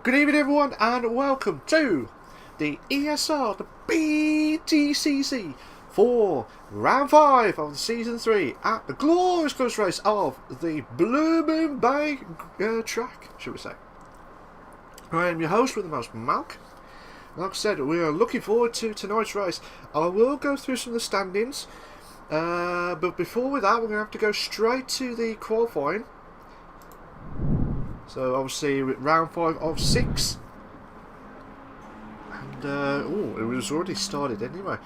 Good evening everyone and welcome to the ESR, the Btcc for round 5 of the season 3 at the glorious close race of the Blue Moon Bay track, should we say. I am your host with the most, Malk. Like I said, we are looking forward to tonight's race. I will go through some of the standings, but before with that we're going to have to go straight to the qualifying. So obviously round 5 of 6, and it was already started anyway.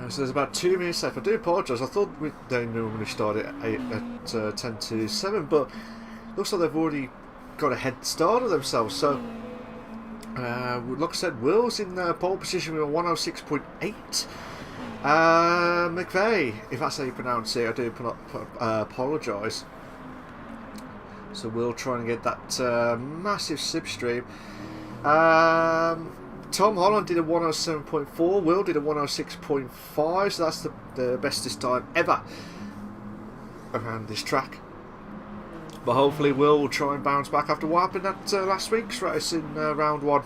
So there's about 2 minutes left. I do apologise. I thought they normally start at 10 to 7, but looks like they've already got a head start of themselves. So like I said, Will's in pole position with a 106.8. McVeigh, if that's how you pronounce it, I do apologise. So we'll try and get that massive slipstream. Tom Holland did a 107.4. Will did a 106.5. So that's the bestest time ever around this track. But hopefully Will try and bounce back after what happened at last week's race in round 1.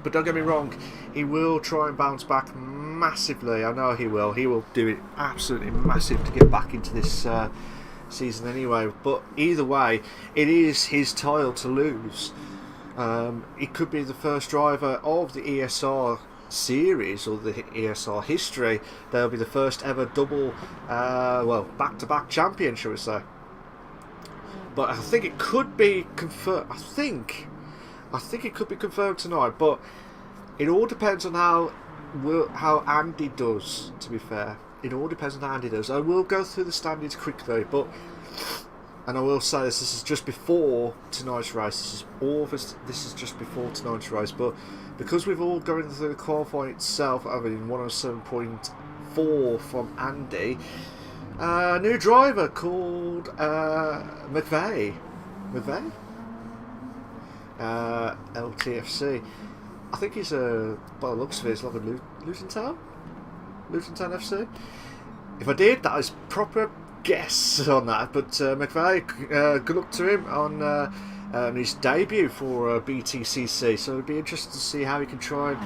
But don't get me wrong, he will try and bounce back massively. I know he will. He will do it absolutely massive to get back into this season anyway. But either way, it is his title to lose. He could be the first driver of the ESR series or the ESR history. They'll be the first ever double, back-to-back champion, shall we say. But I think it could be confirmed. I think it could be confirmed tonight. But it all depends on how Andy does. To be fair, it all depends on how Andy does. I will go through the standings quickly, and I will say this is just before tonight's race. This is just before tonight's race. But because we've all going through the qualifying itself, having 107.4 from Andy. New driver called McVeigh. LTFC. I think he's by the looks of it, he's like a Luton Town FC. If I did, that is proper guess on that. But McVeigh, good luck to him on his debut for Btcc. So it'd be interesting to see how he can try and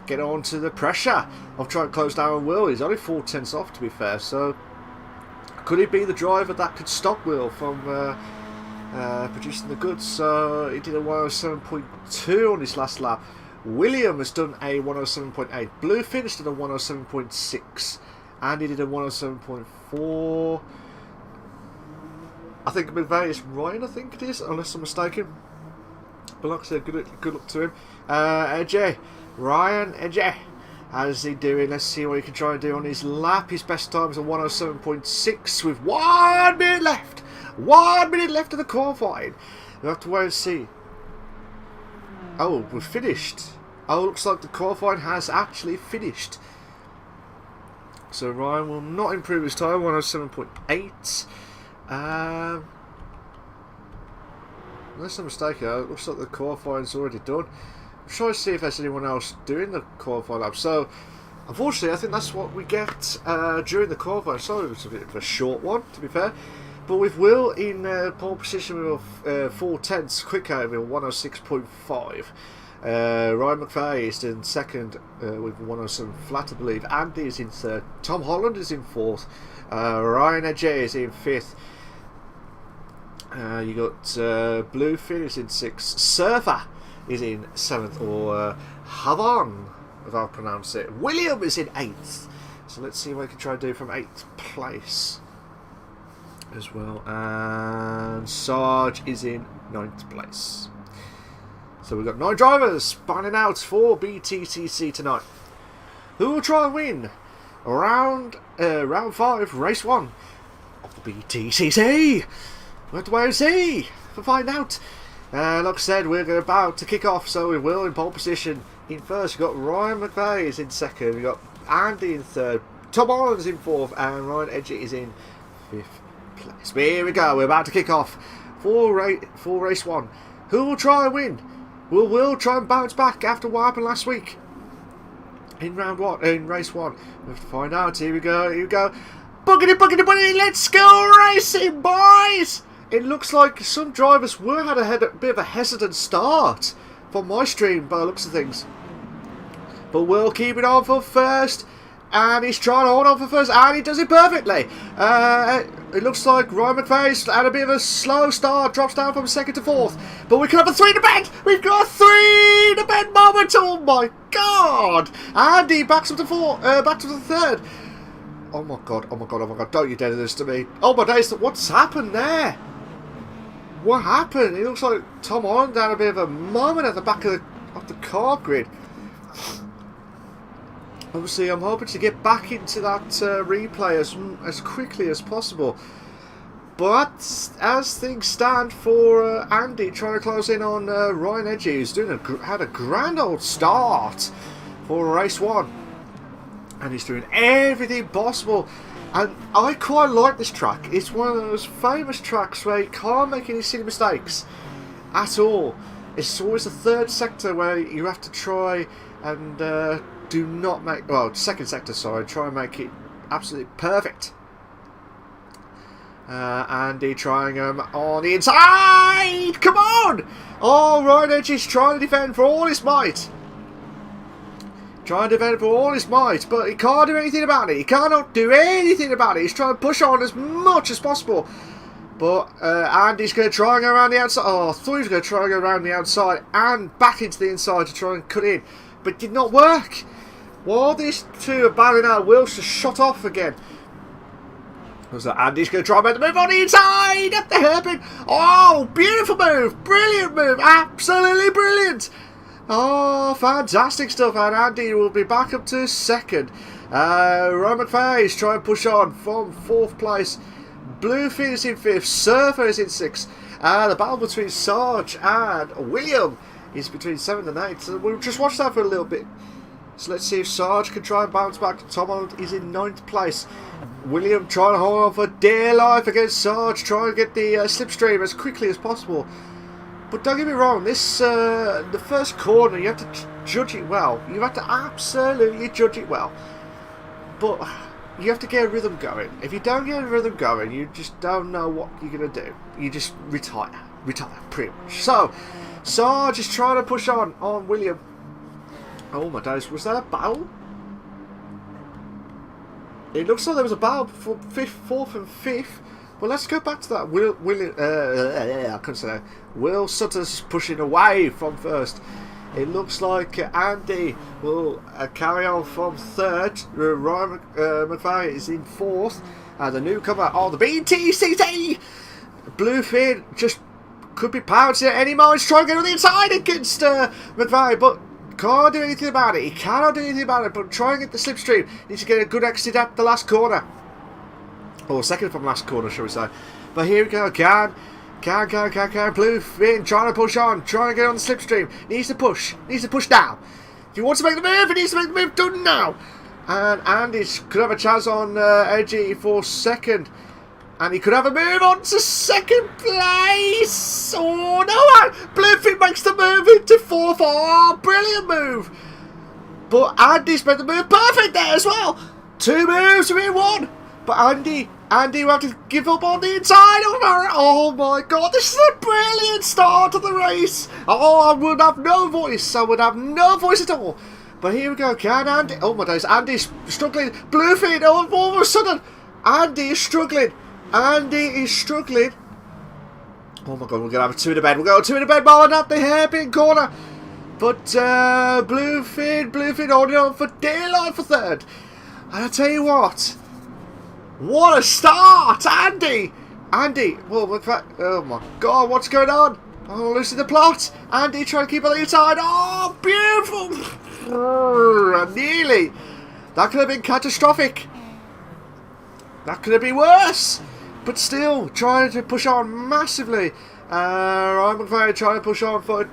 get on to the pressure of trying to close down Will. He's only 4 tenths off, to be fair. So could he be the driver that could stop Will from producing the goods? So he did a 107.2 on his last lap. William has done a 107.8. Blue finished at a 107.6. And he did a 107.4. I think McVeigh is Ryan, I think it is, unless I'm mistaken. But like I said, good luck to him. Ryan Edge. How's he doing? Let's see what he can try and do on his lap. His best time is a 107.6 with 1 minute left. 1 minute left of the qualifying. We'll have to wait and see. Oh, we're finished. Oh, looks like the qualifying has actually finished. So Ryan will not improve his time, 107.8. Unless I'm mistaken, it looks like the qualifying's already done. I'm trying to see if there's anyone else doing the qualifying lap. So, unfortunately, I think that's what we get during the qualifying. So it was a bit of a short one, to be fair. But with Will in pole position with 4 tenths quicker with 106.5. Ryan McVeigh is in second with 107 flat, I believe. Andy is in third. Tom Holland is in fourth. Ryan Edge is in fifth. You got Bluefin is in sixth. Surfer is in 7th, or Havon, if I pronounce it. William is in 8th. So let's see what we can try and do from 8th place as well. And Sarge is in 9th place. So we've got 9 drivers spanning out for Btcc tonight. Who will try and win round 5, race 1 of the Btcc? We'll have to wait and see to find out. Like I said, we're about to kick off, so we will in pole position. In first, we've got Ryan McVeigh is in second. We've got Andy in third. Tom Holland is in fourth, and Ryan Edge is in 5th place. But here we go. We're about to kick off for race 1. Who will try and win? Will try and bounce back after what happened last week in race 1. We have to find out. Here we go. Boogity, boogity, boogity. Let's go racing, boys. it looks like some drivers were had a bit of a hesitant start from my stream by the looks of things. But we'll keep it on for first. And he's trying to hold on for first, and he does it perfectly. It looks like Ryan McVeigh's had a bit of a slow start, drops down from second to fourth. But we can have a 3 to bed. We've got a 3 to bed moment. Oh my god! Andy backs up to back to the third. Oh my god! Oh my god! Oh my god! Don't you dare do this to me! Oh my days! What's happened there? What happened? It looks like Tom Holland had a bit of a moment at the back of the car grid. Obviously, I'm hoping to get back into that replay as quickly as possible. But as things stand for Andy trying to close in on Ryan Edgy, who's had a grand old start for race 1. And he's doing everything possible. And I quite like this track. It's one of those famous tracks where you can't make any silly mistakes at all. It's always the third sector where you have to try and do not make, well, second sector, sorry, try and make it absolutely perfect. Andy trying him on the inside. Come on! Oh, Ryan Edge is trying to defend for all his might. Trying to defend for all his might, but he can't do anything about it. He cannot do anything about it. He's trying to push on as much as possible. But Andy's going to try and go around the outside. Oh, I thought he was going to try and go around the outside and back into the inside to try and cut in. But it did not work. While these two are battling out, Will's just shot off again. So Andy's going to try and make the move on the inside at the hairpin. Oh, beautiful move. Brilliant move. Absolutely brilliant. Oh, fantastic stuff. And Andy will be back up to second. Ryan McVeigh is trying to push on from 4th place. Bluefin is in 5th. Surfer is in 6th. The battle between Sarge and William is between 7th and 8th. So we'll just watch that for a little bit. So let's see if Sarge can try and bounce back. Tom Holland is in 9th place. William trying to hold on for dear life against Sarge, trying to get the slipstream as quickly as possible. But don't get me wrong, this the first corner, you have to judge it well. You have to absolutely judge it well. But you have to get a rhythm going. If you don't get a rhythm going, you just don't know what you're going to do. You just retire, pretty much. So, Sarge is trying to push on William. Oh my days, was that a battle? It looks like there was a battle for 5th, 4th and 5th. Well, let's go back to that. I couldn't say that. Will Sutter's pushing away from first. It looks like Andy will carry on from 3rd. Ryan McVeigh is in 4th. The newcomer on the Btcc. Bluefin just could be pouncing at any moment. He's trying to get on the inside against McVeigh, but can't do anything about it. He cannot do anything about it, but try and get the slipstream. Needs to get a good exit at the last corner. Or second from last corner, shall we say. But here we go. Can. Bluefin trying to push on. Trying to get on the slipstream. Needs to push now. If he wants to make the move, he needs to make the move done now. And Andy could have a chance on Edgy for second. And he could have a move on to second place. Oh, no. Bluefin makes the move into 4th. Oh, brilliant move. But Andy's made the move perfect there as well. 2 moves to win 1. But Andy will have to give up on the inside. Oh my god, this is a brilliant start to the race. Oh, I would have no voice. I would have no voice at all. But here we go. Can Andy? Oh my days, Andy's struggling. Bluefin, all of a sudden, Andy is struggling. Oh my god, we're going to have a 2 in the bed. We're going to 2 in the bed moment at the hairpin corner. But Bluefin holding on for dear life for 3rd. And I tell you what a start, Andy! Well, in fact, oh my god, what's going on? Oh, losing the plot. Andy trying to keep on the inside. Oh, beautiful! Nearly. That could have been catastrophic. That could have been worse. But still, trying to push on massively. Ryan McVeigh trying to push on for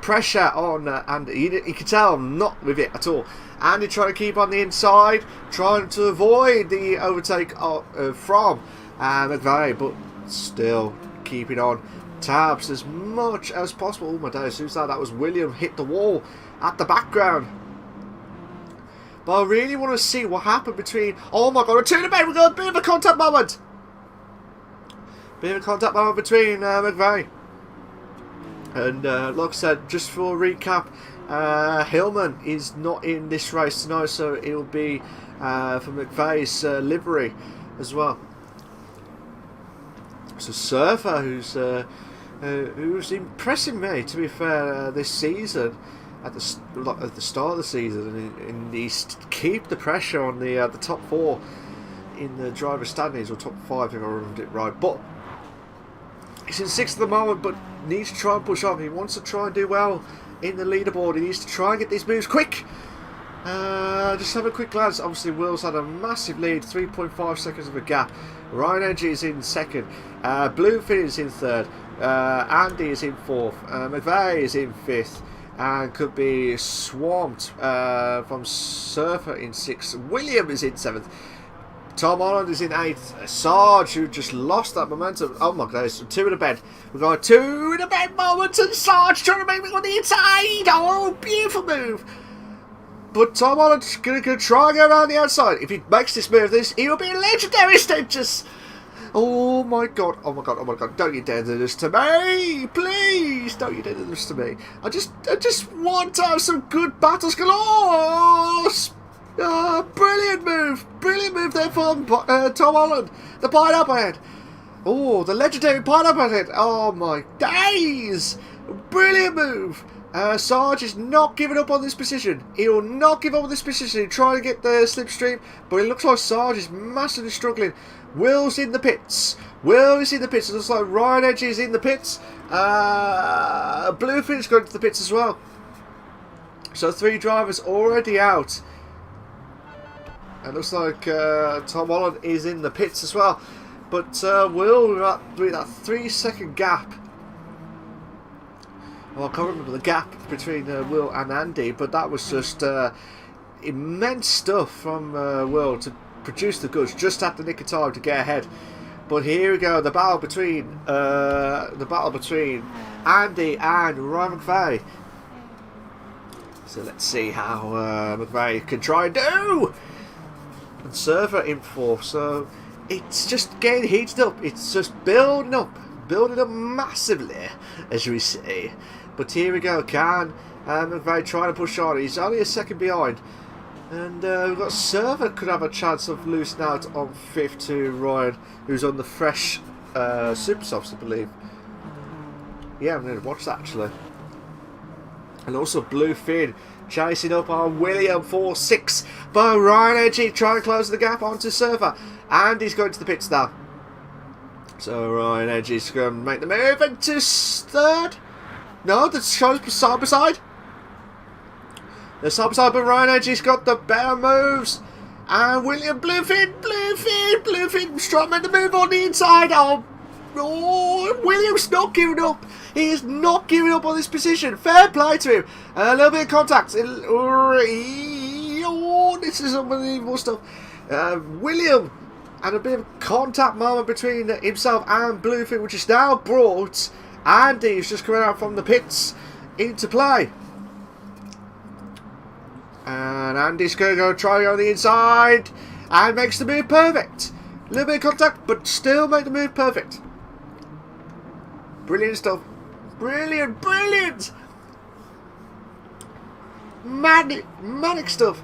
pressure on Andy. You can tell I'm not with it at all. Andy trying to keep on the inside, trying to avoid the overtake from McVeigh, but still keeping on tabs as much as possible. Oh my days, who's that? That was William hit the wall at the background. But I really want to see what happened between... Oh my god, a two in the bed. We've got a bit of a contact moment. Bit of a contact moment between McVeigh. And like I said, just for a recap, Hillman is not in this race tonight, so it will be for McVeigh's livery as well. So Surfer, who's impressing me, to be fair, this season, at the start of the season, and he's keep the pressure on the top 4 in the driver standings, or top 5 if I remember it right. But he's in 6th at the moment, but needs to try and push on. He wants to try and do well in the leaderboard. He needs to try and get these moves quick. Just have a quick glance. Obviously, Will's had a massive lead, 3.5 seconds of a gap. Ryan Edgy is in 2nd. Bluefin is in 3rd. Andy is in 4th. McVeigh is in 5th. And could be swamped from Surfer in 6th. William is in 7th. Tom Holland is in 8th. Sarge, who just lost that momentum. Oh my god, it's 2 in the bed. We've got a 2 in the bed moment, and Sarge trying to make me on the inside. Oh, beautiful move. But Tom Holland's going to try and go around the outside. If he makes this move, he will be a legendary stitches. Oh my god, oh my god, oh my god. Don't you dare do this to me. Please, don't you dare do this to me. I just want to have some good battles galore. Brilliant move there from Tom Holland. The pineapple head. Oh, the legendary pineapple head. Oh my days. Brilliant move. Sarge is not giving up on this position. He will not give up on this position. He'll try to get the slipstream, but it looks like Sarge is massively struggling. Will's in the pits. Will is in the pits. It looks like Ryan Edgy is in the pits. Bluefin's going to the pits as well. So 3 drivers already out. It looks like Tom Holland is in the pits as well. But Will, with that 3-second gap. Well, I can't remember the gap between Will and Andy, but that was just immense stuff from Will to produce the goods just at the nick of time to get ahead. But here we go, the battle between Andy and Ryan McVeigh. So let's see how McVeigh can try and do. And Surfer in 4th, so it's just getting heated up. It's just building up massively, as we say. But here we go, can McVeigh trying to push on. He's only a second behind. And we've got Surfer could have a chance of losing out on 5th to Ryan, who's on the fresh Super Softs, I believe. Yeah, I'm going to watch that actually. And also Bluefin chasing up on William 4-6. But Ryan Edgy trying to close the gap onto Surfer. And he's going to the pits now. So Ryan Edgy's going to make the move into 3rd. No, that's side by side. The side by side, but Ryan Edgy's got the better moves. And William Bluefin trying to make the move on the inside. Oh, William's not giving up. He is not giving up on this position. Fair play to him. A little bit of contact. Oh, this is unbelievable stuff. William, and a bit of contact moment between himself and Bluefin, which is now brought Andy, who's just coming out from the pits, into play. And Andy's going to go try on the inside and makes the move perfect. A little bit of contact, but still make the move perfect. Brilliant stuff. Brilliant. Manic stuff.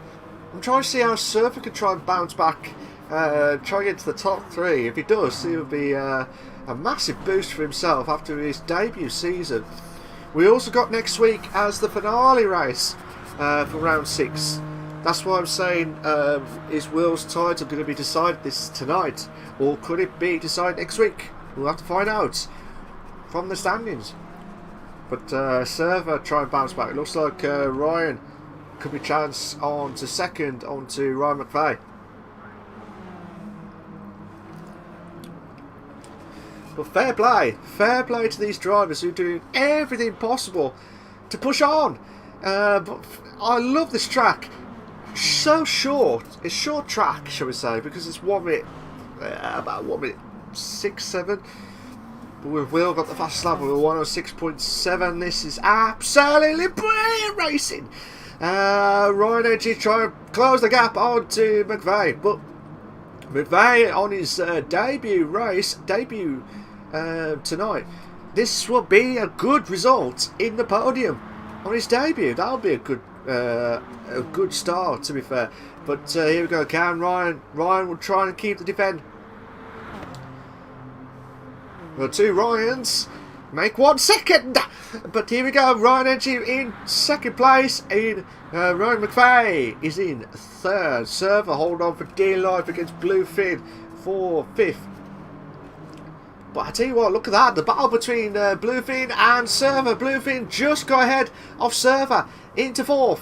I'm trying to see how Surfer can try and bounce back, try and get to the top 3. If he does, it will be a massive boost for himself after his debut season. We also got next week as the finale race for round 6. That's why I'm saying, is Will's title going to be decided tonight, or could it be decided next week? We'll have to find out from the standings. But Surfer try and bounce back. It looks like Ryan could be chance on to 2nd, on to Ryan McVeigh. But fair play to these drivers who are doing everything possible to push on. But I love this track. So short. It's short track, shall we say, because it's 1 minute, about 1 minute 6, 7. But we've Will got the fastest lap with a 106.7. This is absolutely brilliant racing. Ryan Edgy trying to close the gap onto McVeigh, but McVeigh on his debut tonight. This will be a good result in the podium on his debut. That'll be a good start, to be fair. But here we go, Ryan will try and keep the defend. Well, 2 Ryans make 1 second. But here we go, Ryan Edgy in second place. Ryan McVeigh is in third. Server hold on for dear life against Bluefin for 5th. But I tell you what, look at that. The battle between Bluefin and Server. Bluefin just go ahead of Server into 4th.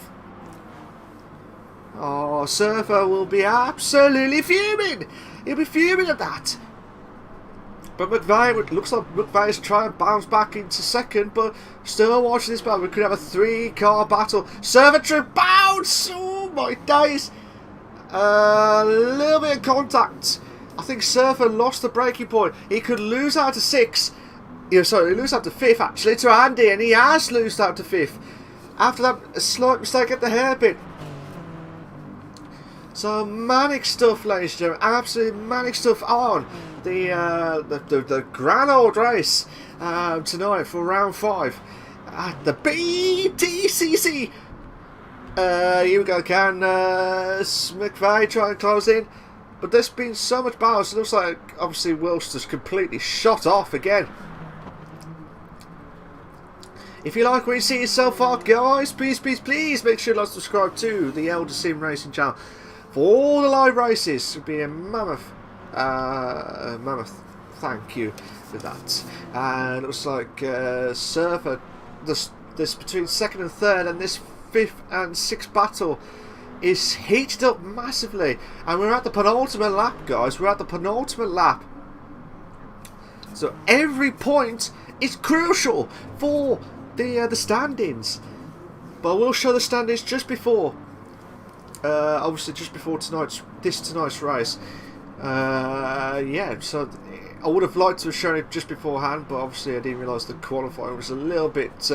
Oh, Server will be absolutely fuming. He'll be fuming at that. But McVeigh, looks like McVeigh's trying to bounce back into 2nd, but still watching this battle. We could have a 3-car battle. Server to bounce! Oh my days! A little bit of contact. I think Server lost the braking point. He could lose out to 6. Sorry, lose out to 5th actually to Andy, and he has lost out to 5th. After that, a slight mistake at the hairpin. So manic stuff, ladies and gentlemen. Absolutely manic stuff on the grand old race tonight for round 5 at the Btcc. Here we go, McVeigh trying to close in, but there's been so much balance. It looks like obviously Wilster's completely shot off again. If you like what you see so far, guys, please make sure to like, subscribe to the Elder Sim Racing channel for all the live races. It would be a mammoth thank you for that. And it looks like Server, this between 2nd and 3rd, and this 5th and 6th battle is heated up massively. And we're at the penultimate lap, guys. We're at the penultimate lap. So every point is crucial for the standings. But we'll show the standings just before. Obviously, just before tonight's race. Yeah, so I would have liked to have shown it just beforehand, but obviously I didn't realise the qualifying was a little bit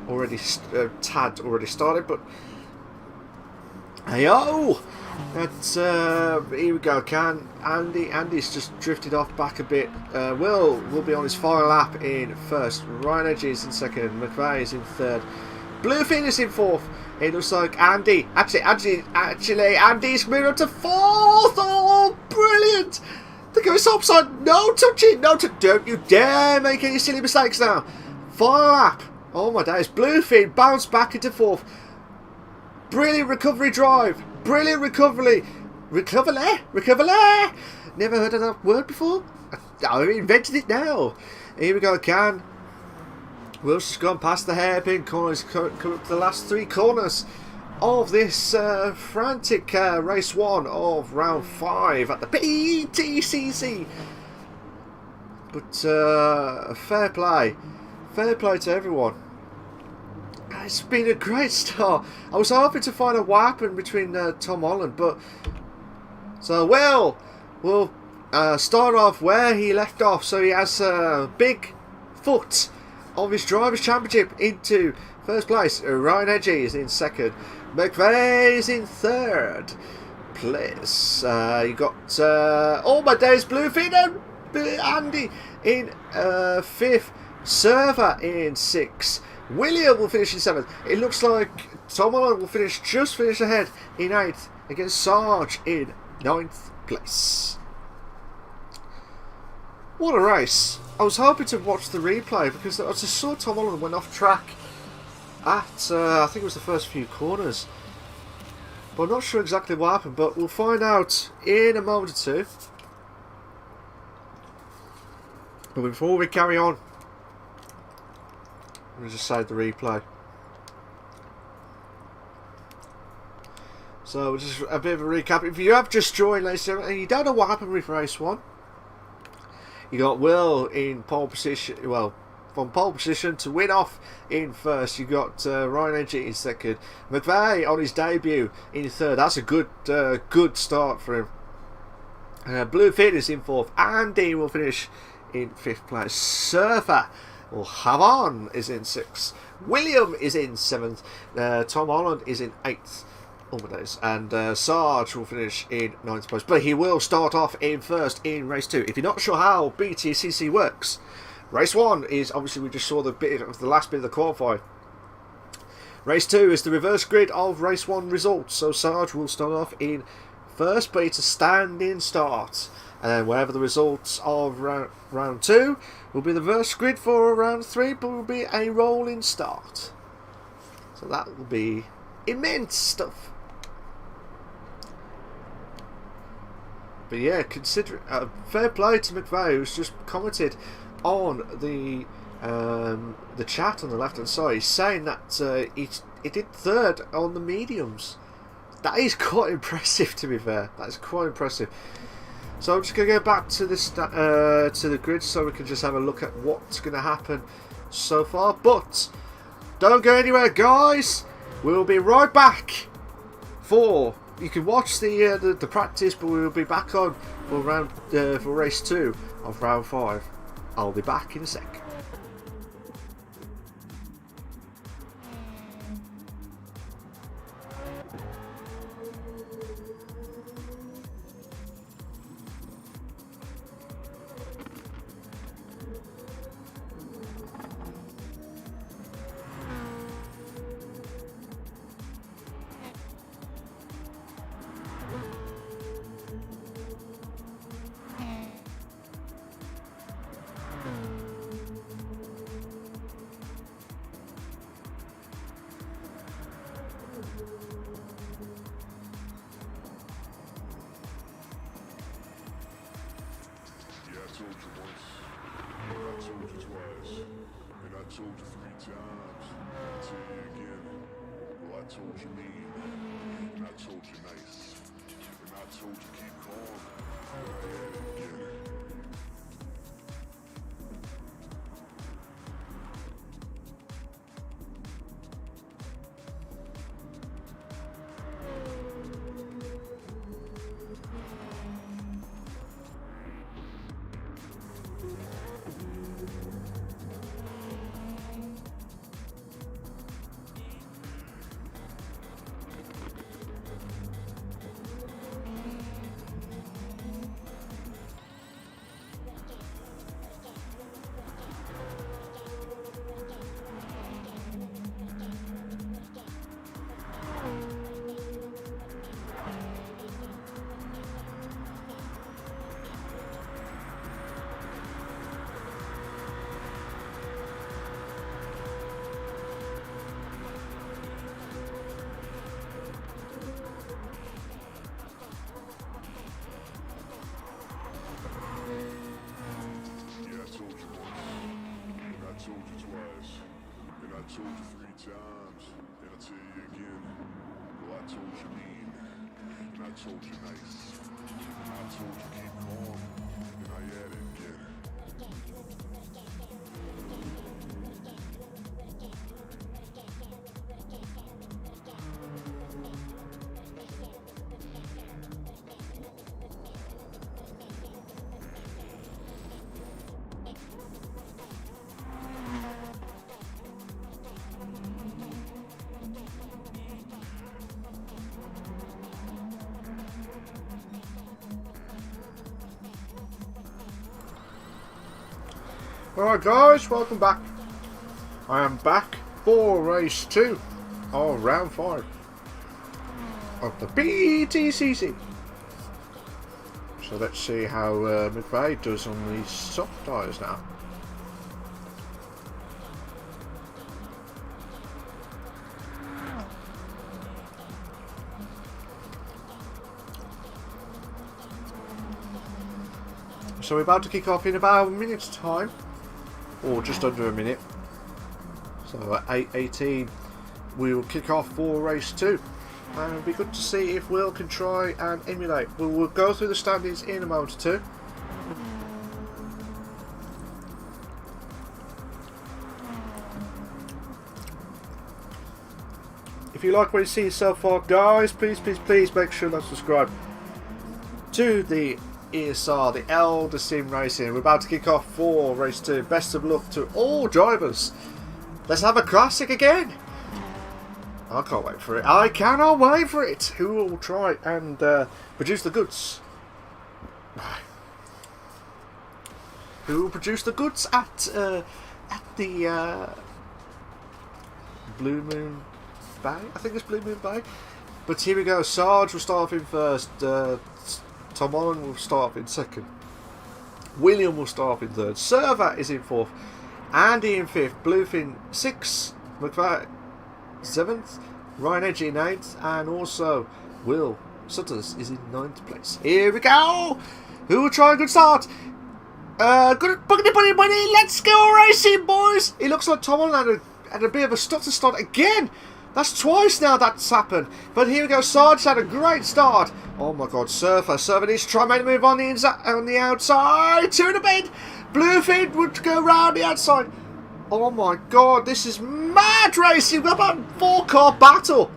already started. But hey-o! Here we go, Andy's just drifted off back a bit. Will be on his final lap in 1st. Ryan Edgy is in 2nd. McVeigh is in 3rd. Bluefin is in 4th. It looks like Andy. Actually, Andy's moved up to 4th. Oh, brilliant! The goes upside. No touching. No touch. Don't you dare make any silly mistakes now. Final lap. Oh my days. Bluefin bounced back into 4th. Brilliant recovery drive. Brilliant recovery. Recovery. Never heard of that word before. I invented it now. Here we go, Wilson's gone past the hairpin corners, coming up to the last 3 corners of this frantic race 1 of round 5 at the Btcc. But fair play to everyone. It's been a great start. I was hoping to find a weapon between Tom Holland, but so we'll start off where he left off. So he has a big foot of his Drivers' Championship into 1st place. Ryan Edgy is in 2nd. McVeigh is in 3rd place. You got all my days Bluefin and Andy in 5th. Server in 6th. William will finish in 7th. It looks like Tom Holland will just finish ahead in 8th against Sarge in 9th place. What a race. I was hoping to watch the replay because I just saw Tom Holland went off track at, I think it was the first few corners. But I'm not sure exactly what happened, but we'll find out in a moment or two. But before we carry on, I'm going to just save the replay. So just a bit of a recap. If you have just joined, ladies and gentlemen, and you don't know what happened with race 1, you got Will in pole position. Well, from pole position to win off in 1st. You got Ryan Edgy in 2nd. McVeigh on his debut in 3rd. That's a good start for him. Bluefin is in 4th. Andy will finish in 5th place. Surfer Or Havan is in 6th. William is in 7th. Tom Holland is in 8th. And Sarge will finish in 9th place. But he will start off in 1st in race 2. If you're not sure how Btcc works, race 1 is obviously we just saw the last bit of the qualify. Race 2 is the reverse grid of race 1 results. So Sarge will start off in 1st, but it's a standing start. And then wherever the results of round 2 will be the reverse grid for round 3, but will be a rolling start. So that will be immense stuff. But yeah, consider fair play to McVeigh, who's just commented on the chat on the left hand side, saying that he did 3rd on the mediums. That is quite impressive, to be fair. That is quite impressive. So I'm just going to go back to this to the grid so we can just have a look at what's going to happen so far. But don't go anywhere, guys. We'll be right back for. You can watch the practice, but we will be back on for race 2 of round 5. I'll be back in a sec. told you nice. I told you keep calm, and I added again. Alright guys, welcome back. I am back for race 2 of round 5 of the Btcc. So let's see how McVeigh does on these soft tyres now. So we're about to kick off in about a minute's time. Or just under a minute. So at 8:18 we will kick off for race 2, and it'll be good to see if Will can try and emulate. We'll go through the standings in a moment or two. If you like what you see so far, guys, please make sure to subscribe to the ESR, the Elder Sim Racing. We're about to kick off for race 2. Best of luck to all drivers. Let's have a classic again. I can't wait for it. I cannot wait for it. Who will try and produce the goods? Who will produce the goods at the Blue Moon Bay? I think it's Blue Moon Bay. But here we go. Sarge will start off in first. Tom Holland will start off in second. William will start off in third. Server is in fourth. Andy in fifth. Bluefin sixth. McFay seventh. Ryan Edgy in eighth. And also Will Sutters is in ninth place. Here we go. Who will try a good start? Good buddy. Let's go racing, boys. It looks like Tom Holland had a bit of a stutter start again. That's twice now that's happened. But here we go. Sarge had a great start. Oh my God, Surfer needs to try and make a move on the inside, on the outside. Two in a bit. Bluefin would go round the outside. Oh my God, this is mad racing. We've got about 4-car battle.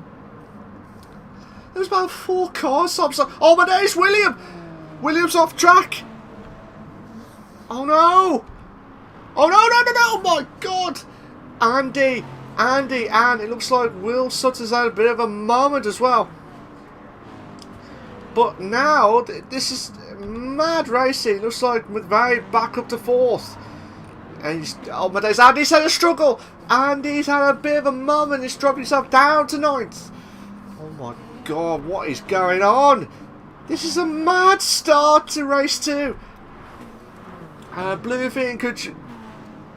There's about 4 cars. Oh my days, William. William's off track. Oh no. Oh no. Oh my God. Andy, and it looks like Will Sutter's had a bit of a moment as well. But now, this is mad racing. It looks like McVeigh back up to fourth. And he's, oh my days, Andy's had a struggle. Andy's had a bit of a moment. He's dropped himself down to ninth. Oh my God, what is going on? This is a mad start to race 2. Bluefin could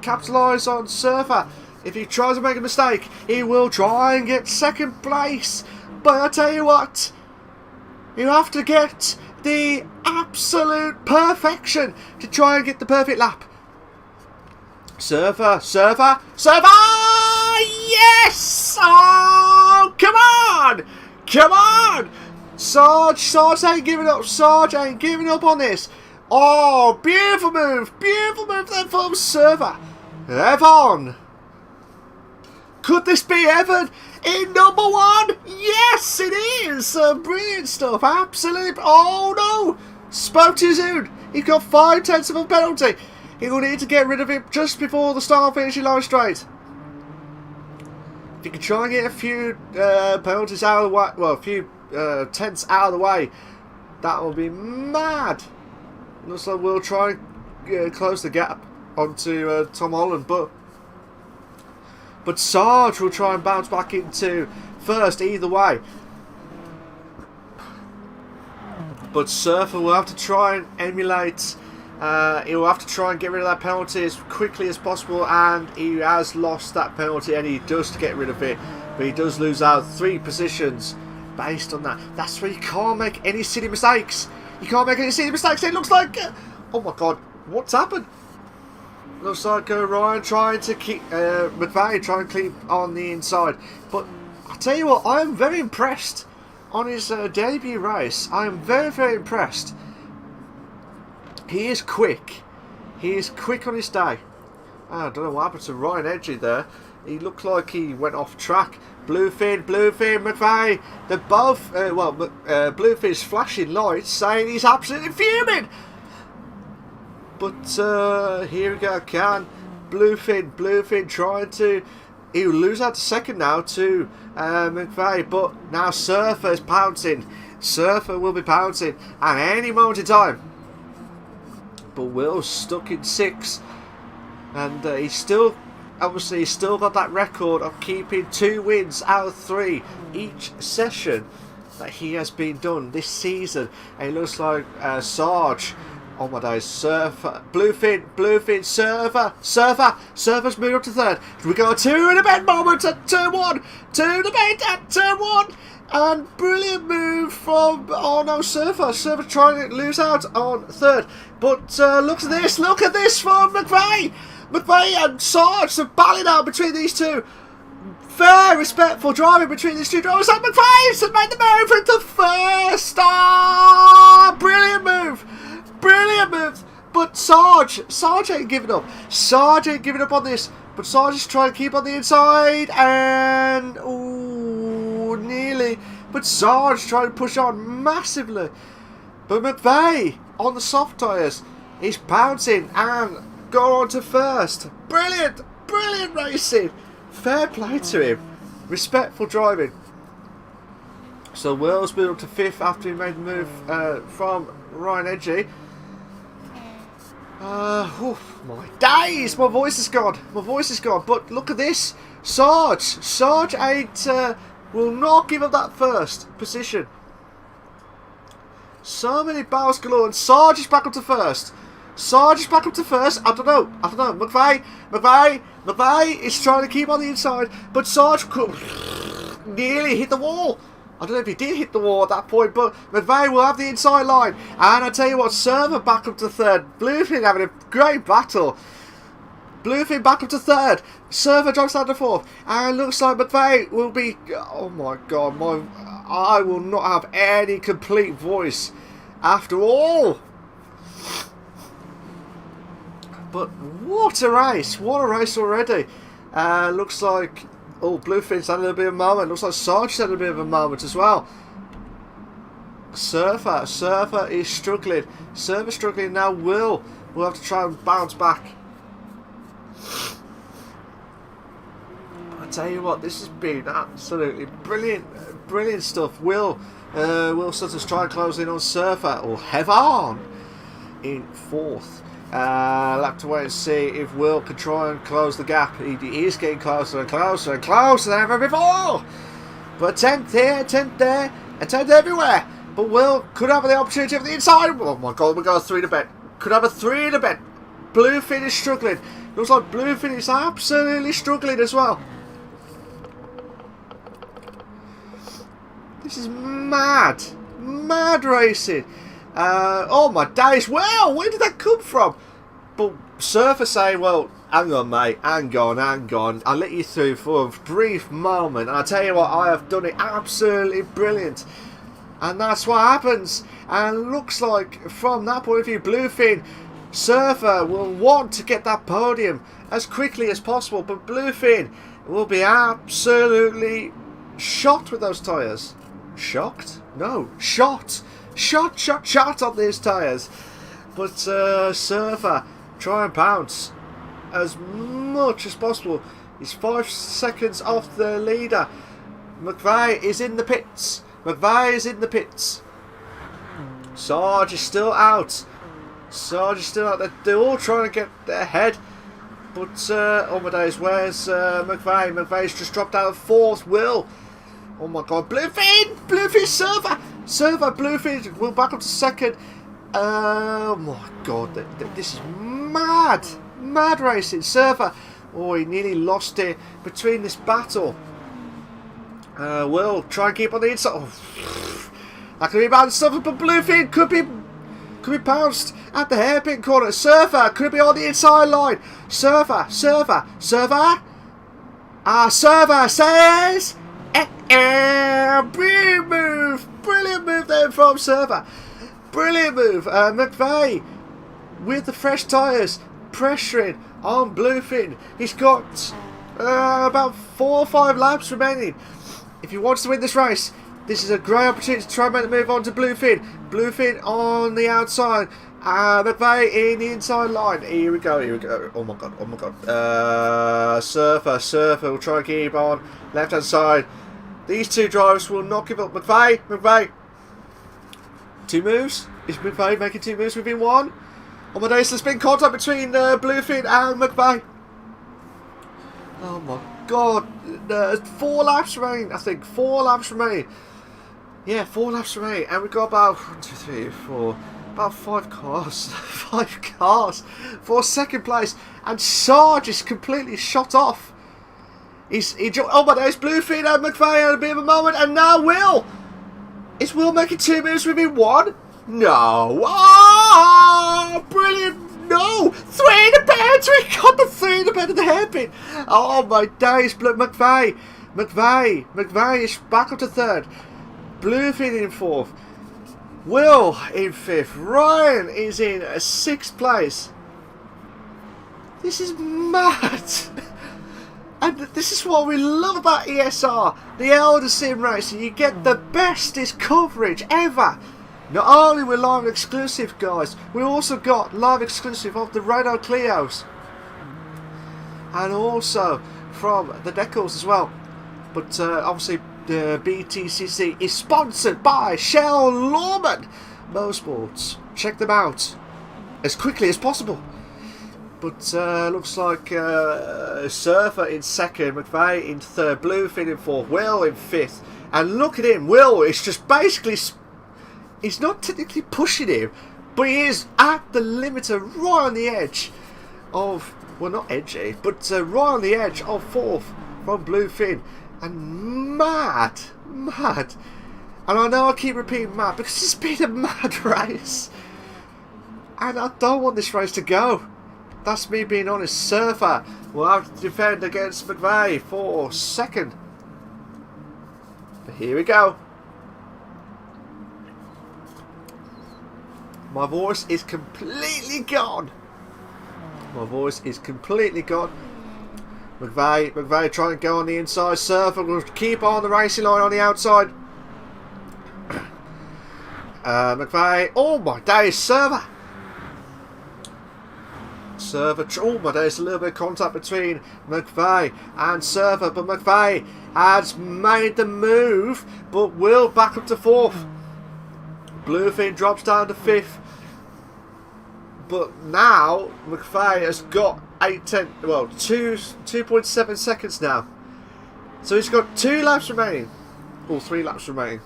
capitalise on Surfer. If he tries to make a mistake, he will try and get second place. But I tell you what, you have to get the absolute perfection to try and get the perfect lap. Surfer! Yes! Oh, come on! Sarge ain't giving up. Sarge ain't giving up on this. Oh, beautiful move there from Surfer. Evan! Could this be Evan in number 1? Yes, it is! Brilliant stuff, absolutely. Oh no! Spoke too soon. He got 5/10 of a penalty. He will need to get rid of it just before the start finishing line straight. If you can try and get a few penalties out of the way, well, a few tenths out of the way, that will be mad. Looks like we'll try and close the gap onto Tom Holland, but Sarge will try and bounce back into first either way. But Surfer will have to try and emulate. He will have to try and get rid of that penalty as quickly as possible, and he has lost that penalty, and he does get rid of it. But he does lose out 3 positions based on that. That's where you can't make any silly mistakes. You can't make any silly mistakes. It looks like, oh my God, what's happened? Looks like Ryan trying to keep McVeigh trying to keep on the inside. But I tell you what, I am very impressed on his debut race. I am very impressed. He is quick. He is quick on his day. I don't know what happened to Ryan Edgy there. He looked like he went off track. Bluefin, McVeigh. They're both Bluefin's flashing lights saying he's absolutely fuming. But here we go, Bluefin trying to... He'll lose out to second now to McVeigh, but now Surfer is pouncing. Surfer will be pouncing at any moment in time. But Will's stuck in 6, and he's still got that record of keeping 2 wins out of 3 each session that he has been done this season. And it looks like Sarge... Oh my days, Surfer, Bluefin, Surfer's moved up to third. We got a 2 in a bed moment at turn 1, 2 in a bed at turn 1, and brilliant move from, oh no, Surfer trying to lose out on third. But look at this from McVeigh and Sarge are battling out between these two. Very respectful driving between these two drivers, and McVeigh's has made the move into first. Brilliant move. But Sarge ain't giving up. Sarge ain't giving up on this. But Sarge is trying to keep on the inside. And, nearly. But Sarge trying to push on massively. But McVeigh on the soft tyres. He's bouncing and go on to first. Brilliant, brilliant racing. Fair play to him. Respectful driving. So Will's moved up to 5th after he made the move from Ryan Edgy. My days! My voice is gone. My voice is gone. But look at this. Sarge ain't will not give up that first position. So many battles galore, and Sarge is back up to first. Sarge is back up to first. I don't know. McVeigh is trying to keep on the inside, but Sarge nearly hit the wall. I don't know if he did hit the wall at that point, but McVeigh will have the inside line. And I tell you what, Server back up to 3rd. Bluefin having a great battle. Bluefin back up to 3rd. Server drops down to 4th. And looks like McVeigh will be... Oh my god, I will not have any complete voice after all. But what a race. What a race already. Looks like... Oh, Bluefin's had a little bit of a moment. Looks like Sarge's had a bit of a moment as well. Surfer is struggling. Surfer struggling now. Will have to try and bounce back. I tell you what, this has been absolutely brilliant stuff. Will Sutton's try and close in on Surfer, or Hevan in 4th. I'll have to wait and see if Will can try and close the gap. He is getting closer and closer and closer than ever before. But attempt here, attempt there, attempt everywhere. But Will could have the opportunity of the inside. Oh my god, we got a 3 to bet. Could have a 3 to bet. Bluefin is struggling. Looks like Bluefin is absolutely struggling as well. This is mad. Mad racing. Oh my days. Well, where did that come from? But Surfer saying, well, hang on mate, hang on. I'll let you through for a brief moment. And I tell you what, I have done it absolutely brilliant. And that's what happens. And looks like from that point of view, Bluefin, Surfer will want to get that podium as quickly as possible. But Bluefin will be absolutely shot with those tyres. Shocked? No, shot on these tyres. But Surfer try and bounce as much as possible. He's 5 seconds off the leader. McVeigh is in the pits. Sarge is still out. They're all trying to get ahead. But oh my days, where's McVeigh? McVeigh's just dropped out of 4th. Will. Oh my god, Bluefin, Surfer, Bluefin will back up to 2nd. Oh my god, this is mad racing. Surfer, oh, he nearly lost it between this battle. Will try and keep on the inside. Oh, that could be bad stuff, but Bluefin could be pounced at the hairpin corner. Surfer could be on the inside line. Surfer. Surfer says. Brilliant move there from Surfer. Brilliant move. McVeigh with the fresh tyres pressuring on Bluefin. He's got about 4 or 5 laps remaining. If he wants to win this race, this is a great opportunity to try and make the move on to Bluefin. Bluefin on the outside. McVeigh in the inside line. Here we go. Oh my god. Surfer will try and keep on left hand side. These 2 drivers will not give up. McVeigh. 2 moves. Is McVeigh making 2 moves within 1? Oh my days, there's been contact between Bluefin and McVeigh. Oh my god. 4 laps remain, I think. 4 laps remain. Yeah, 4 laps remain. And we've got about 1, 2, 3, 4. About 5 cars. 5 cars for 2nd place. And Sarge is completely shot off. Oh my days, Bluefin and McVeigh had a bit of a moment, and now Will! Is Will making 2 moves within 1? No! Oh, brilliant! No! 3 to bed! We got the 3 to bed of the hairpin! Oh my days, McVeigh is back up to 3rd. Bluefin in 4th. Will in 5th. Ryan is in 6th place. This is mad! And this is what we love about ESR, the Elder Sim Racing. You get the bestest coverage ever. Not only we're live exclusive, guys, we also got live exclusive of the Renault Clios. And also from the decals as well. But obviously the Btcc is sponsored by Shell Lawman Motorsports. Check them out as quickly as possible. But looks like Surfer in second, McVeigh in third, Bluefin in fourth, Will in fifth. And look at him, Will is just basically, he's not technically pushing him, but he is at the limiter, right on the edge of, well, not edgy, but right on the edge of fourth from Bluefin. And mad. And I know I keep repeating mad because it's been a mad race. And I don't want this race to go. That's me being honest. Surfer will have to defend against McVeigh for second. But here we go. My voice is completely gone. McVeigh trying to go on the inside. Surfer will keep on the racing line on the outside. McVeigh, oh my days, Surfer, oh my days, a little bit of contact between McVeigh and Surfer, but McVeigh has made the move, but will back up to fourth. Bluefin drops down to fifth, but now McVeigh has got 2.7 seconds now, so he's got 2 laps remaining, or 3 laps remaining,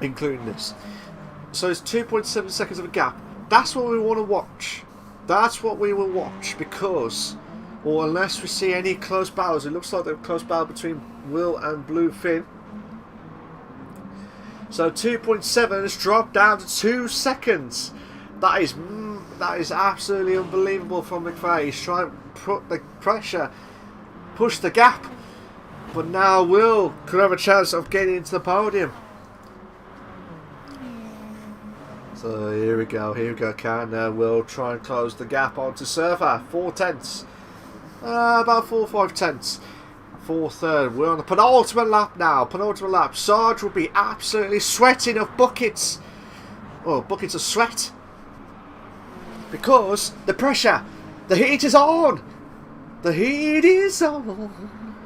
including this. So it's 2.7 seconds of a gap. That's what we want to watch. That's what we will watch, because, or unless we see any close battles, it looks like there's a close battle between Will and Bluefin. So 2.7 has dropped down to 2 seconds. That is absolutely unbelievable from McVeigh. He's trying to put the pressure, push the gap, but now Will could have a chance of getting into the podium. So here we go. Can Will try and close the gap onto Surfer? 4 tenths, about 4 or 5 tenths for third. We're on the penultimate lap now. Sarge will be absolutely sweating of buckets. Oh, buckets of sweat. Because the pressure, the heat is on. The heat is on.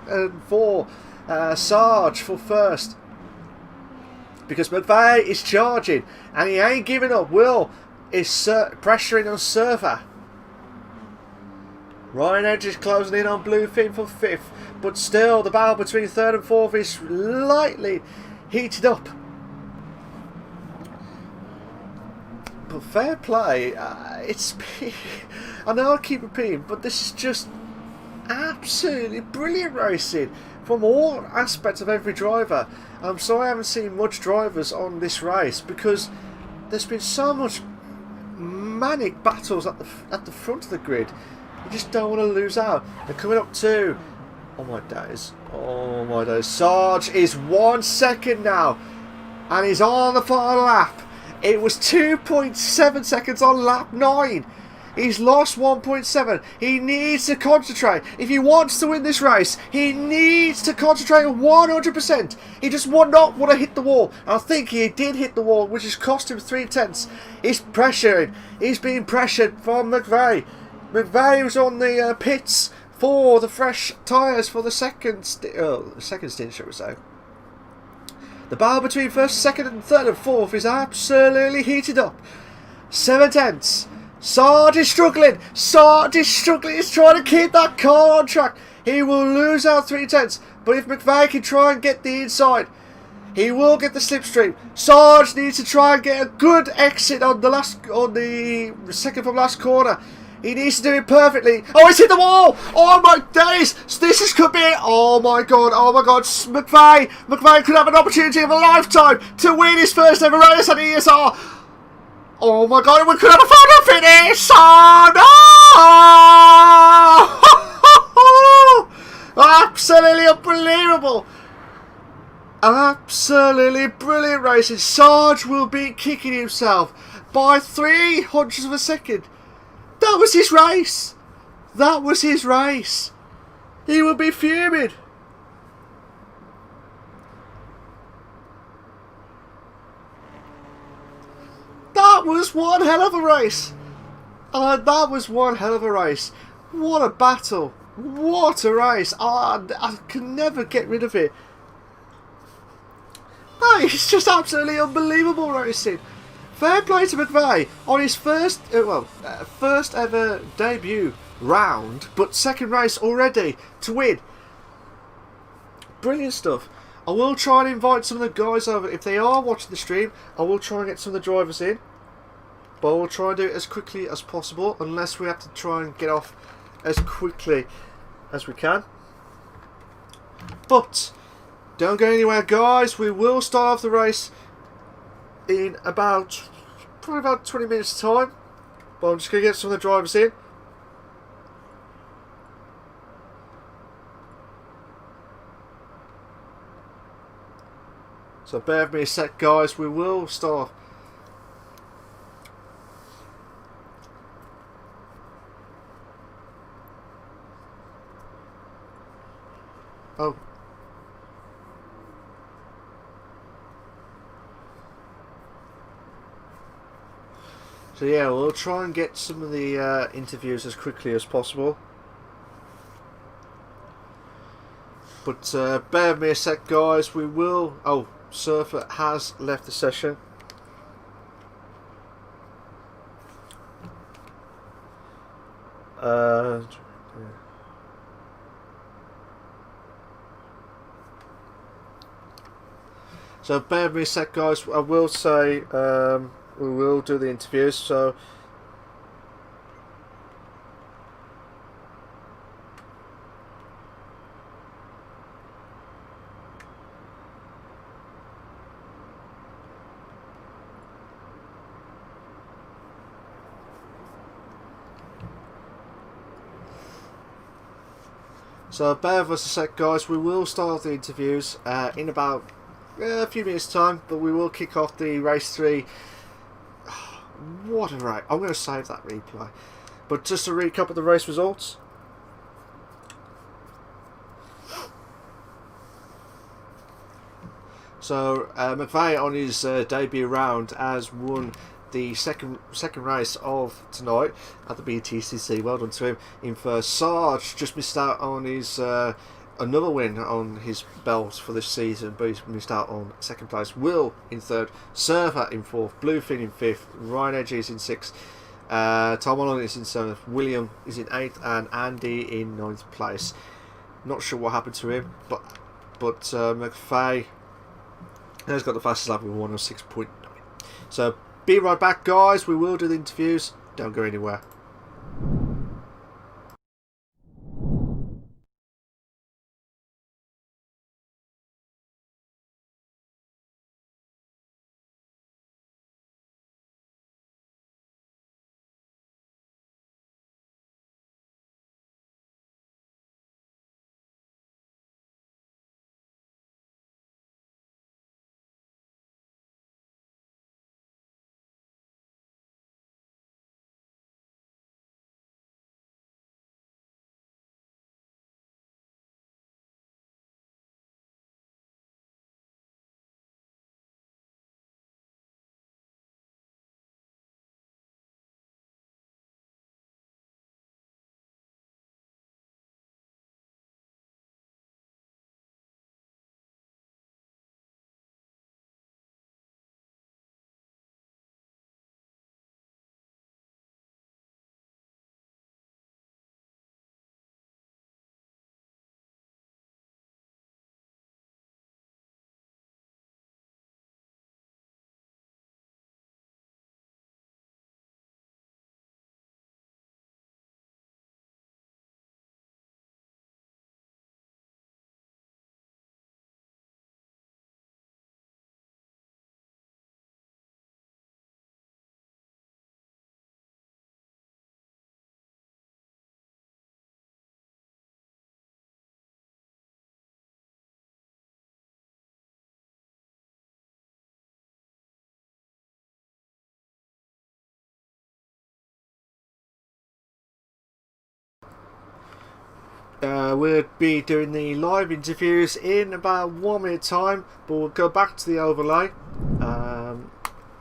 And for Sarge for first. Because McVeigh is charging and he ain't giving up. Will is pressuring on Surfer. Ryan Edge is closing in on Bluefin for fifth. But still, the battle between third and fourth is slightly heated up. But fair play. I know I keep repeating, but this is just absolutely brilliant racing from all aspects of every driver. I'm sorry I haven't seen much drivers on this race because there's been so much manic battles at the front of the grid. You just don't want to lose out. They're coming up to, oh my days, Sarge is 1 second now and he's on the final lap. It was 2.7 seconds on lap 9. He's lost 1.7. He needs to concentrate. If he wants to win this race, he needs to concentrate 100%. He just would not want to hit the wall. I think he did hit the wall, which has cost him 3 tenths. He's pressuring. He's being pressured from McVeigh. McVeigh was on the pits for the fresh tyres for the second stint, shall we say. The battle between first, second, and third and fourth is absolutely heated up. 7 tenths. Sarge is struggling. He's trying to keep that car on track. He will lose out 3 tenths. But if McVeigh can try and get the inside, he will get the slipstream. Sarge needs to try and get a good exit on the second from last corner. He needs to do it perfectly. Oh, he's hit the wall! Oh my days! This could be it! Oh my god! McVeigh could have an opportunity of a lifetime to win his first ever race at ESR. Oh my god, we could have a photo finish! Oh no! Absolutely unbelievable! Absolutely brilliant racing. Sarge will be kicking himself by 300ths of a second. That was his race. He will be fuming. that was one hell of a race. That was one hell of a race. What a battle. What a race. I can never get rid of it. No, it's just absolutely unbelievable racing. Fair play to McVeigh on his first ever debut round, but second race already to win. Brilliant stuff. I will try and invite some of the guys over. If they are watching the stream, I will try and get some of the drivers in. But I will try and do it as quickly as possible, unless we have to try and get off as quickly as we can. But don't go anywhere, guys. We will start off the race in probably about 20 minutes time. But I'm just going to get some of the drivers in. So bear with me a sec, guys. We will start. Oh. So yeah, we'll try and get some of the interviews as quickly as possible. But bear with me a sec, guys. We will... Oh, Surfer has left the session. So bear with me a sec, guys. I will say we will do the interviews. So bear with us a sec, guys. We will start the interviews in about a few minutes time, but we will kick off the race 3. What a race. I'm going to save that replay. But just to recap of the race results. So McVeigh on his debut round has won the second race of tonight at the Btcc. Well done to him in first. Sarge just missed out on his another win on his belt for this season, but he's missed out on second place. Will in third, Surfer in fourth, Bluefin in fifth, Ryan Edge is in sixth, Tom Holland is in seventh, William is in eighth, and Andy in ninth place. Not sure what happened to him, but McVeigh has got the fastest lap with 106.9. So be right back, guys. We will do the interviews. Don't go anywhere. We'll be doing the live interviews in about 1 minute time, but we'll go back to the overlay.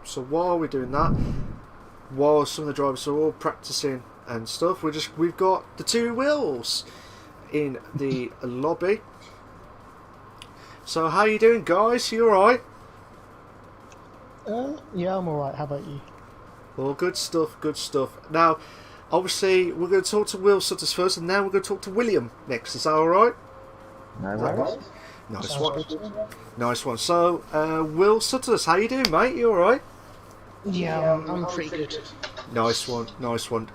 So while we're doing that, while some of the drivers are all practicing and stuff, we've got the two Wills in the lobby. So how you doing, guys? You alright? Yeah, I'm alright. How about you? Well, good stuff, good stuff. Now, obviously, we're going to talk to Will Sutters first, and now we're going to talk to William next. Is that alright? No worries. Nice one. Nice one. So, Will Sutters, how you doing, mate? You alright? Yeah, I'm pretty good. Nice one, nice one.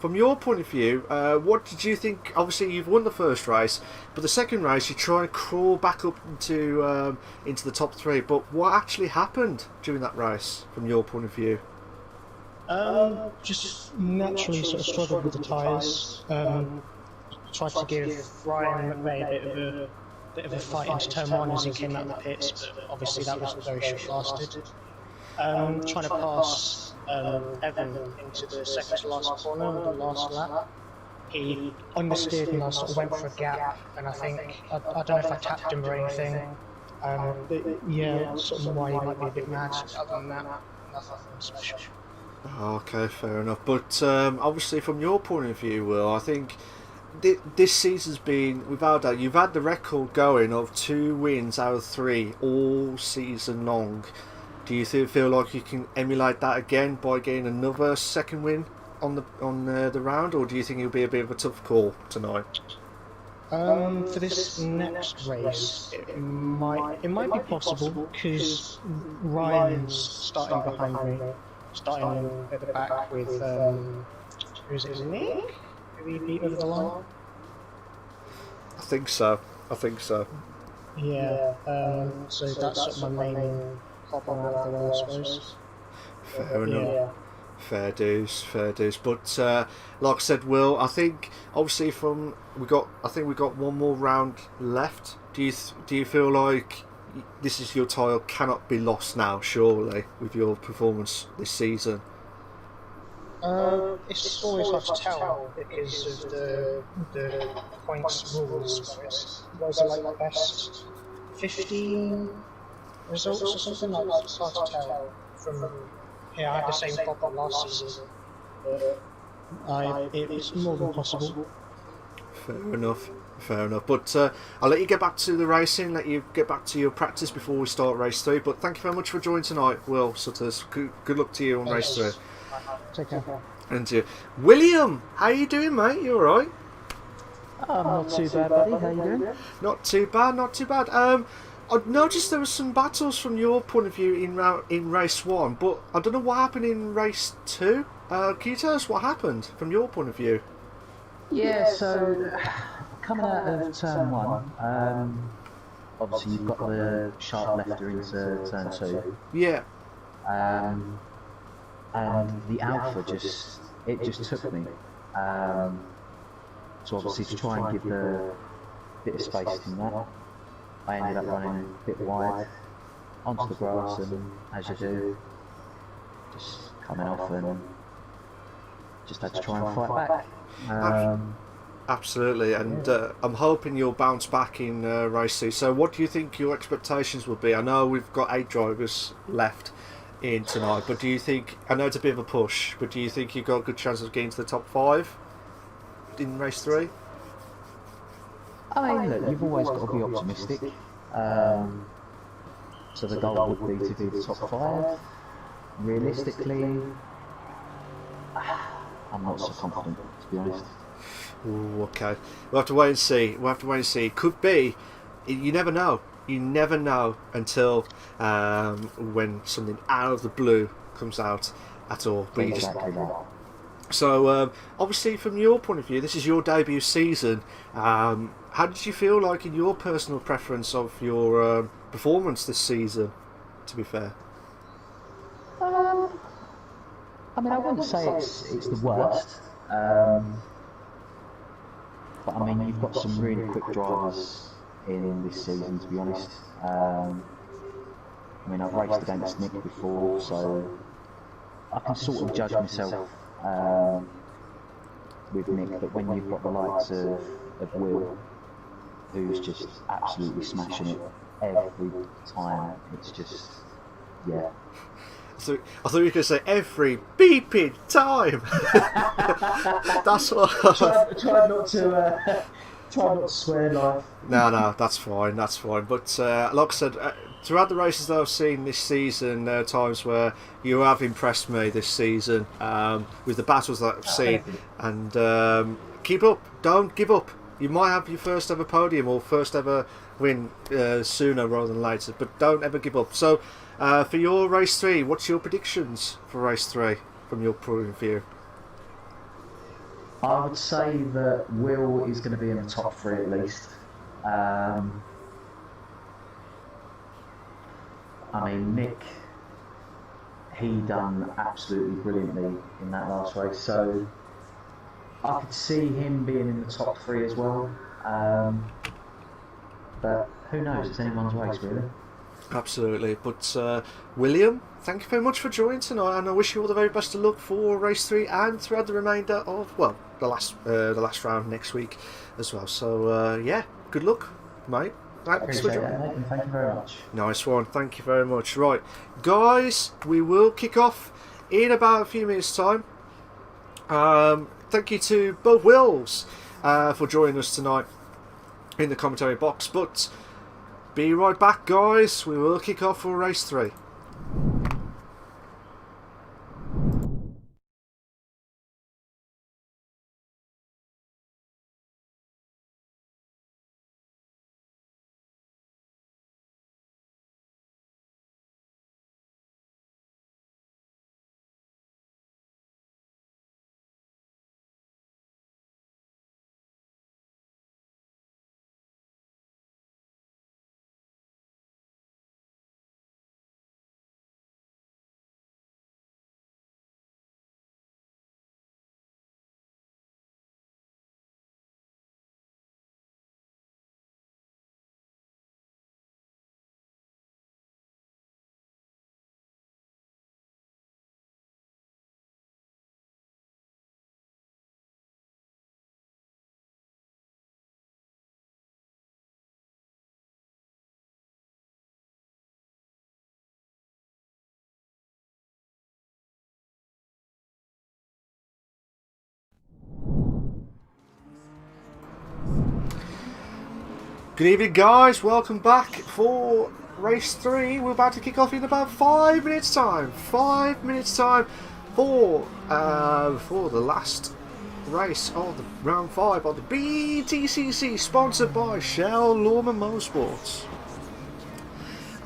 From your point of view, what did you think? Obviously, you've won the first race, but the second race, you try and crawl back up into the top three. But what actually happened during that race, from your point of view? Just naturally sort of struggled with the tyres. Tried to give Ryan McVeigh a bit of a fight into turn one as he came out of the pits, but obviously that was very short-lasted. Trying to pass Evan into the second to last corner on the last lap. He understeered and I sort of went for a gap, and I think, I don't know if I tapped him or anything. But yeah, sort of why he might be a bit mad. Other than that, nothing special. Okay, fair enough. But obviously, from your point of view, Will, I think this season's been, without doubt, you've had the record going of 2 wins out of 3 all season long. Do you feel like you can emulate that again by getting another second win on the round, or do you think it'll be a bit of a tough call tonight? For this next race, it might be possible because Ryan's starting behind me, starting at the back with who's it? Nick? Who he beat over the line? I think so. Yeah. So that's sort of my main problem out of the way, I suppose. Fair enough. Yeah. Fair dues. But like I said, Will, I think obviously we got one more round left. Do you feel like this is your title cannot be lost now? Surely, with your performance this season. It's always hard to tell because of the points rules. Was it like the best 15 results or something like that? It's hard to tell from. Yeah, I had the same problem last season, but it's more than possible. Fair enough. But I'll let you get back to the racing, let you get back to your practice before we start race 3. But thank you very much for joining tonight, Will Sutters. Good luck to you on race 3. Take care. And to William, how you doing, mate? You alright? Not too bad, buddy. How you doing? Not too bad. I noticed there were some battles from your point of view in race 1, but I don't know what happened in race 2. Can you tell us what happened from your point of view? Yeah, so coming out of turn 1, obviously you've got the sharp lefter into turn 2. Yeah. And the Alpha just took me. So obviously to try and give the bit of space in that, I ended up running a bit wide onto the grass, and as you do, just coming off and just had to try and fight back. Absolutely, and I'm hoping you'll bounce back in race 2. So what do you think your expectations will be? I know we've got 8 drivers left in tonight, but do you think, I know it's a bit of a push, but do you think you've got a good chance of getting to the top 5 in race 3? I mean, look, you've always got to be optimistic. So the goal would be to be the top 5. Realistically, I'm not so confident, to be honest. Ooh, okay. We'll have to wait and see. It could be. You never know. You never know until when something out of the blue comes out at all. But Exactly that. So, obviously, from your point of view, this is your debut season. How did you feel like in your personal preference of your performance this season, to be fair? I mean, I wouldn't say it's the worst. But I mean, you've got some really quick drivers in this season, to be honest. I mean, I've raced against Nick before, so I can sort of judge myself with Nick, but when you've got the likes of Will, who's just absolutely smashing it every time, it's just, yeah. thought you were going to say every beeping time. That's what. Try not to swear live. No, that's fine. But like I said, throughout the races that I've seen this season, there are times where you have impressed me this season with the battles that I've seen. And keep up. Don't give up. You might have your first ever podium or first ever win sooner rather than later, but don't ever give up. So, for your race 3, what's your predictions for race 3 from your point of view? I would say that Will is going to be in the top 3 at least. I mean, Nick, he done absolutely brilliantly in that last race, so I could see him being in the top 3 as well. But who knows? It's anyone's race, really. Absolutely. But William, thank you very much for joining tonight, and I wish you all the very best of luck for race 3 and throughout the remainder of the last round next week as well. So yeah, good luck, mate. Thanks for joining. That, mate, thank you very much. Nice one. Thank you very much. Right, guys, we will kick off in about a few minutes' time. Thank you to both Wills for joining us tonight in the commentary box, but be right back, guys. We will kick off for race 3. Good evening, guys. Welcome back for race 3. We're about to kick off in about 5 minutes' time. 5 minutes' time for the last race of the round 5 of the Btcc, sponsored by Shell Lawman Motorsports.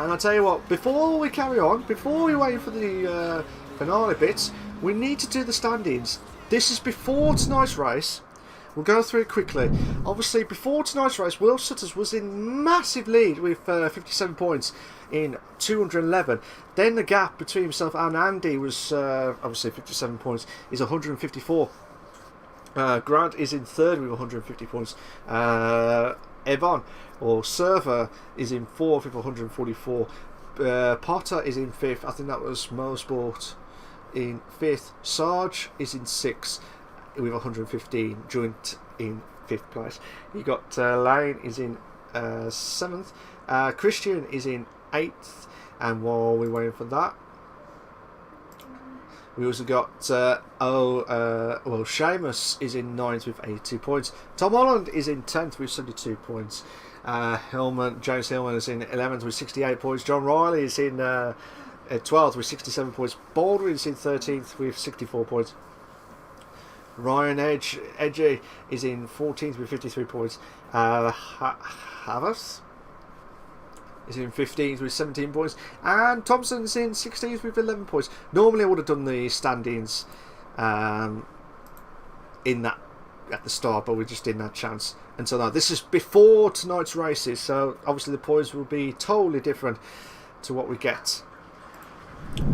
And I tell you what, before we carry on, before we wait for the finale bits, we need to do the standings. This is before tonight's race. We'll go through it quickly. Obviously, before tonight's race, Will Sutters was in massive lead with 57 points in 211. Then the gap between himself and Andy was obviously 57 points is 154. Grant is in third with 150 points. Evan or Server is in fourth with 144. Potter is in fifth. I think that was Mosport in fifth. Sarge is in sixth with 115, joint in 5th place. You got Lane is in 7th, Christian is in 8th, and while we're waiting for that, we also got Seamus is in 9th with 82 points. Tom Holland is in 10th with 72 points. James Hillman is in 11th with 68 points. John Riley is in 12th with 67 points. Baldwin is in 13th with 64 points. Ryan Edgy is in 14th with 53 points. Havas is in 15th with 17 points. And Thompson's in 16th with 11 points. Normally I would have done the standings in that at the start, but we just didn't have a chance. And so now this is before tonight's races, so obviously the points will be totally different to what we get.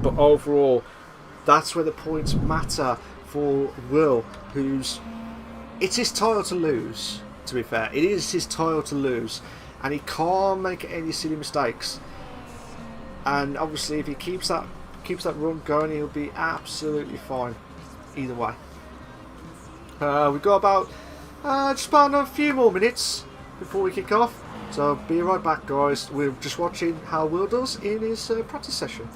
But overall, that's where the points matter for Will, it's his title to lose, to be fair. It is his title to lose, and he can't make any silly mistakes. And obviously if he keeps that run going, he'll be absolutely fine either way. We've got about just about a few more minutes before we kick off, so be right back, guys. We're just watching how Will does in his practice session.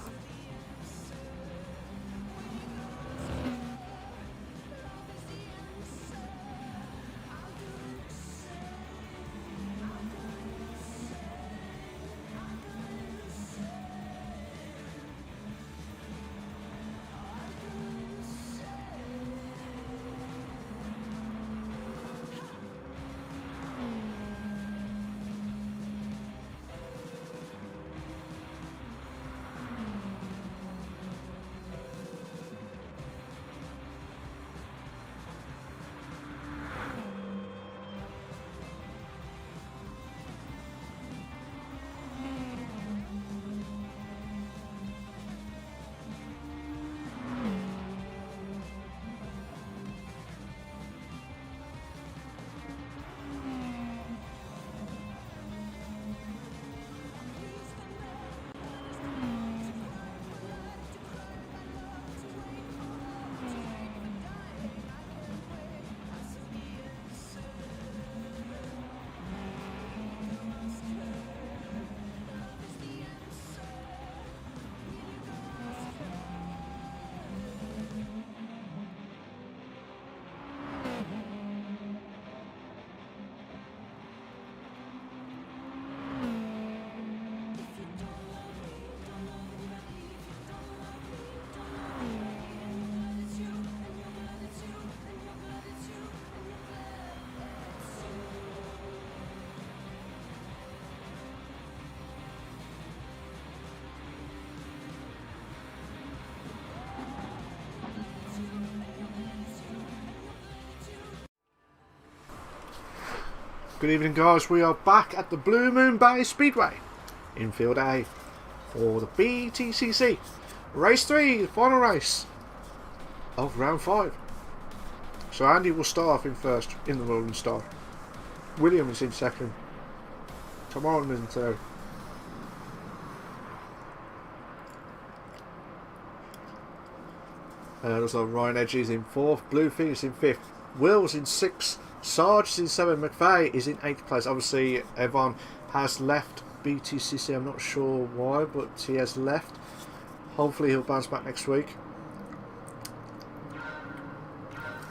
Good evening, guys. We are back at the Blue Moon Bay Speedway in Field A for the Btcc. Race 3, the final race of round 5. So Andy will start off in first in the Rolling Star. William is in second. Tom Holland in third. Looks like Ryan Edgy is in fourth. Bluefin is in fifth. Will's in sixth. Sarge is in seventh. McVeigh is in eighth place. Obviously, Evan has left Btcc. I'm not sure why, but he has left. Hopefully, he'll bounce back next week.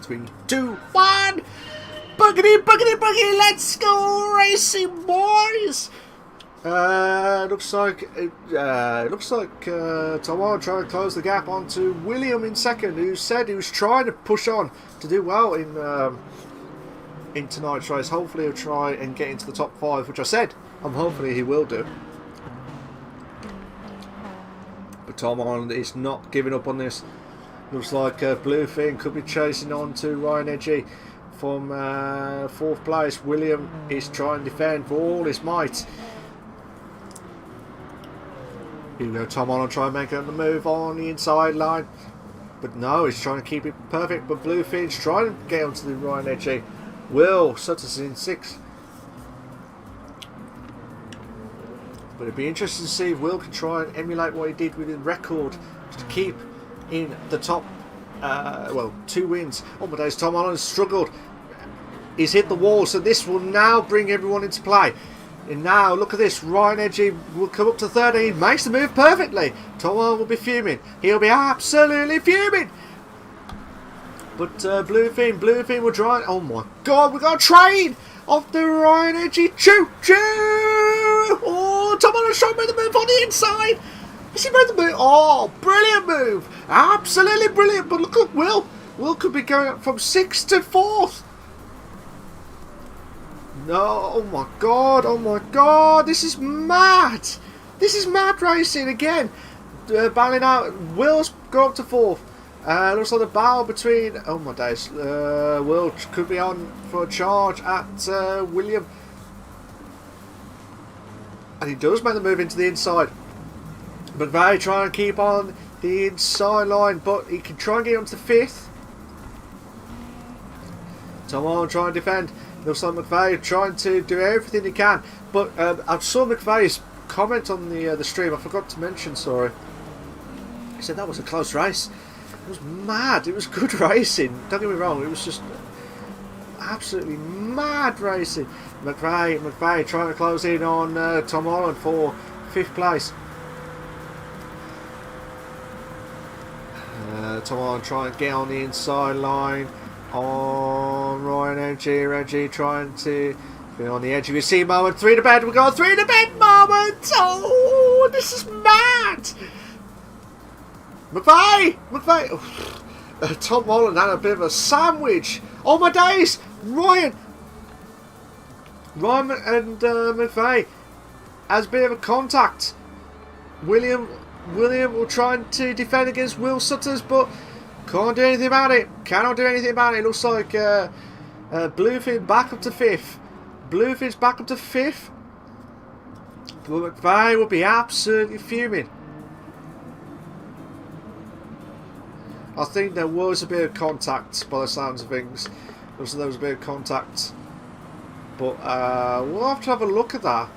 3, 2, 1. Boogity, boogity, boogity. Let's go racing, boys. Looks like Tom Warren trying to close the gap onto William in second, who said he was trying to push on to do well in tonight's race. Hopefully he'll try and get into the top 5, which I said hopefully he will do. But Tom Holland is not giving up on this. Looks like Bluefin could be chasing on to Ryan Edgy from 4th place. William is trying to defend for all his might. Here we go, Tom Holland trying to make the move on the inside line. But no, he's trying to keep it perfect. But Bluefin's trying to get onto the Ryan Edgy. Will Sutter's in 6th. But it'd be interesting to see if Will can try and emulate what he did with his record to keep in the top, 2 wins. Oh my days, Tom Holland has struggled. He's hit the wall, so this will now bring everyone into play. And now, look at this, Ryan Edgy will come up to 13, makes the move perfectly. Tom Holland will be fuming. He'll be absolutely fuming. But Bluefin will try. Oh my God, we've got a train off the Ryan Edgy. Choo choo! Oh, Tom Holland's trying to make the move on the inside. Has he made the move? Oh, brilliant move. Absolutely brilliant. But look at Will. Will could be going up from 6th to 4th. No, oh my God, this is mad. This is mad racing again. Battling out, Will's gone up to 4th. Looks like the battle between, oh my days, Will could be on for a charge at William. And he does make the move into the inside. McVeigh trying to keep on the inside line, but he can try and get onto the 5th. Tom Holland trying to defend. Looks like McVeigh trying to do everything he can, but I saw McVeigh's comment on the stream. I forgot to mention. Sorry, he said that was a close race. It was mad. It was good racing. Don't get me wrong. It was just absolutely mad racing. McVeigh trying to close in on Tom Holland for 5th place. Tom Holland trying to get on the inside line on Ryan Edgy. Edgy trying to be on the edge of your seat moment. 3 to bed. We've got a 3 to bed moment. Oh, this is mad. McVeigh. Tom Holland had a bit of a sandwich. Oh my days. Ryan and McVeigh has a bit of a contact. William will try to defend against Will Sutters, but can't do anything about it. Cannot do anything about it. It looks like Bluefin back up to 5th. Bluefin's back up to 5th. But McVeigh will be absolutely fuming. I think there was a bit of contact by the sounds of things. There was a bit of contact. But we'll have to have a look at that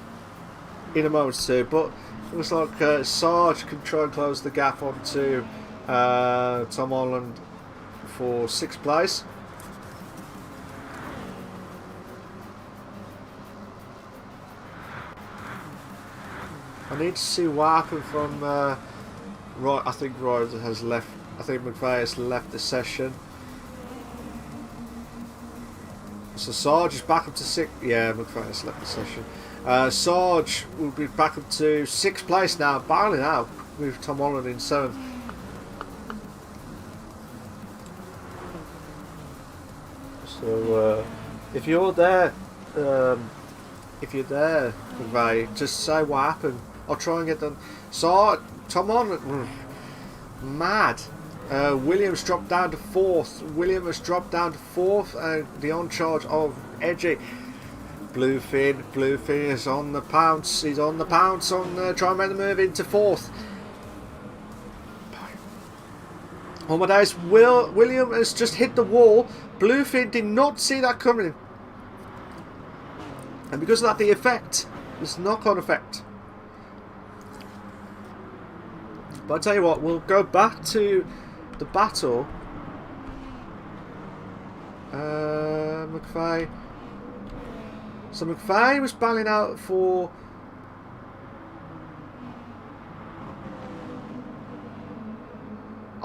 in a moment too. But it looks like Sarge can try and close the gap onto Tom Holland for 6th place. I need to see what happened from right. I think Ryder has left. I think McVeigh has left the session. So Sarge is back up to 6th. Yeah, McVeigh has left the session. Sarge will be back up to 6th place now, battling out with Tom Holland in 7th. So if you're there, McVeigh, just say what happened. I'll try and get them. So Tom Holland, mad. Williams dropped down to 4th. William has dropped down to 4th, and the on charge of Edgy. Bluefin is on the pounce. He's on the pounce on trying to make the move into 4th. Oh my days, William has just hit the wall. Bluefin did not see that coming. And because of that, the effect, this knock-on effect. But I tell you what, we'll go back to the battle. McVeigh. So McVeigh was battling out for...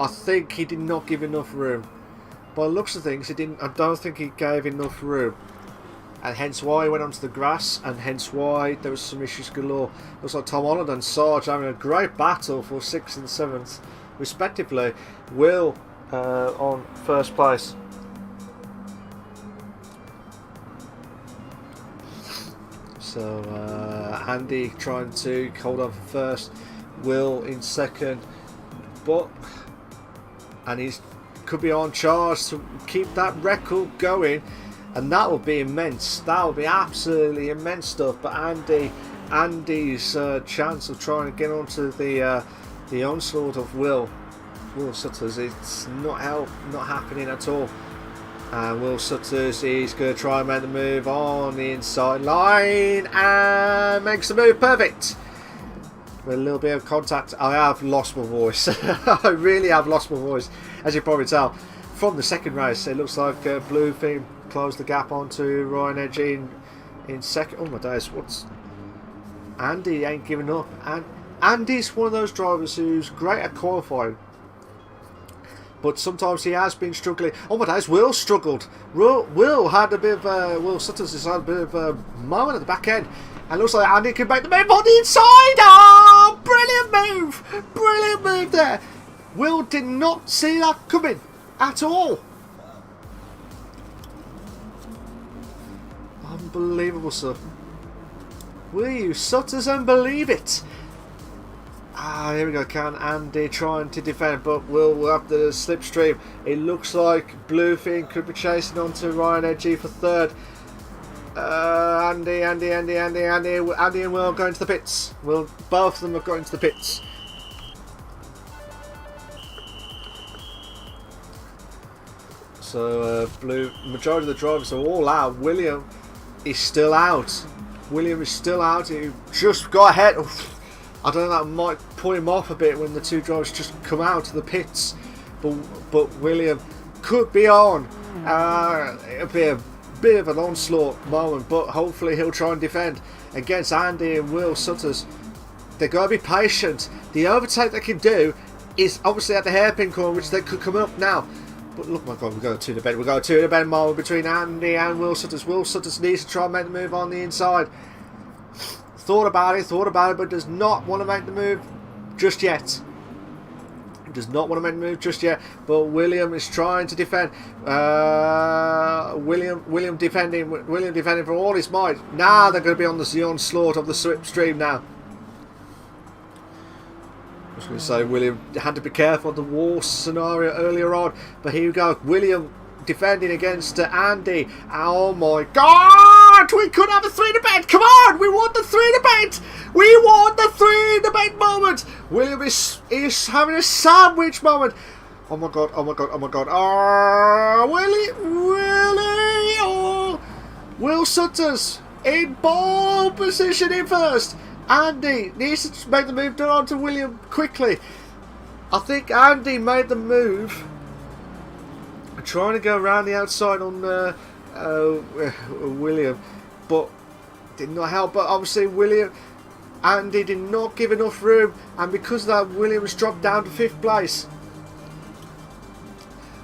I think he did not give enough room. By the looks of things, he didn't. I don't think he gave enough room, and hence why he went onto the grass, and hence why there was some issues galore. Looks like Tom Holland and Sarge having a great battle for 6th and 7th, respectively. Will on 1st place. So Andy trying to hold on for 1st, Will in 2nd, but. And he could be on charge to keep that record going, and that will be immense. That will be absolutely immense stuff. But Andy's chance of trying to get onto the onslaught of Will Sutters, it's not happening at all. And Will Sutters is going to try and make the move on the inside line and makes the move perfect. With a little bit of contact, I have lost my voice. I really have lost my voice, as you probably tell from the second race. It looks like Bluefin closed the gap onto Ryan Edge in 2nd. Oh my days, what's Andy ain't giving up. And Andy's one of those drivers who's great at qualifying, but sometimes he has been struggling. Oh my days, Will struggled. Will had a bit of Will Sutters has had a bit of a moment at the back end. And looks like Andy can make the move on the inside. Oh, brilliant move there. Will did not see that coming at all. Unbelievable, sir. Will you Sutters and believe it? Here we go. Can Andy trying to defend, but Will have the slipstream. It looks like Bluefin could be chasing onto Ryan Edgy for 3rd. Andy and Will going to the pits. Both of them have got into the pits. So majority of the drivers are all out. William is still out. He just got ahead. I don't know, that might pull him off a bit when the two drivers just come out to the pits. But William could be on. It'll be a bit of an onslaught moment, but hopefully he'll try and defend against Andy and Will Sutters. They've got to be patient. The overtake they can do is obviously at the hairpin corner, which they could come up now. But look, my God, we've got a 2 to bed. We've got a 2 to bed moment between Andy and Will Sutters. Will Sutters needs to try and make the move on the inside. Thought about it, but does not want to make the move just yet. But William is trying to defend. William defending for all his might. Now they're going to be on the onslaught of the slipstream now. I was going to say William had to be careful of the wall scenario earlier on, but here we go. William defending against Andy. Oh my God! We could have a 3 to bed. Come on, we want the 3 to bed. We want the 3 to bed moment. William is having a sandwich moment. Oh my God! Oh, Willie! Oh, Will Sutters in ball position in 1st. Andy needs to make the move down onto William quickly. I think Andy made the move, trying to go around the outside on William, but did not help. But obviously Andy did not give enough room, and because of that, William was dropped down to 5th place.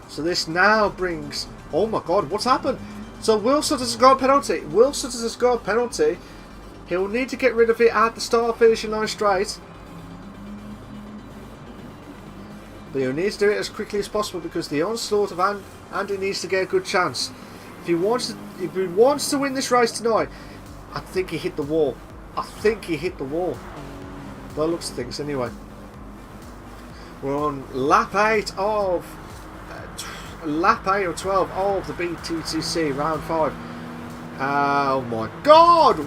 So this now brings... Oh my God, what's happened? So Will Sutters has got a penalty. He'll need to get rid of it at the start finishing line straight. But he'll need to do it as quickly as possible, because the onslaught of Andy needs to get a good chance. If he wants to win this race tonight, I think he hit the wall. By the looks of things, anyway. We're on lap 8 or 12 of the Btcc round 5. Oh my god!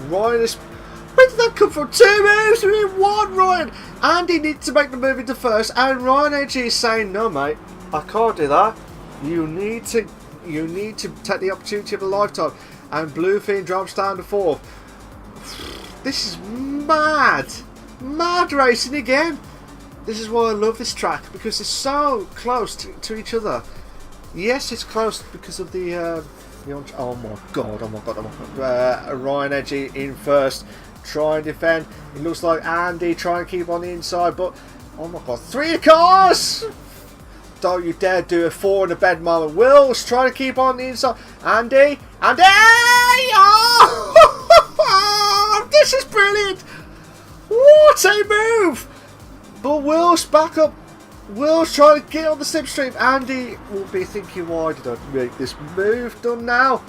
Ryan is... Where did that come from? 2 moves in 1, Ryan! Andy needs to make the move into first, and Ryan Edgy is saying, no mate, I can't do that. You need to take the opportunity of a lifetime. And Bluefin drops down to 4th. This is mad! Mad racing again! This is why I love this track, because it's so close to each other. Yes, it's close because of the oh my god, Ryan Edgy in first, try and defend. It looks like Andy trying to keep on the inside, but oh my god, 3 cars! Don't you dare do a 4 in the bed moment. Will's trying to keep on the inside. Andy! Oh, this is brilliant! What a move! But Will's back up. Will's trying to get on the slipstream. Andy will be thinking, why did I make this move done now?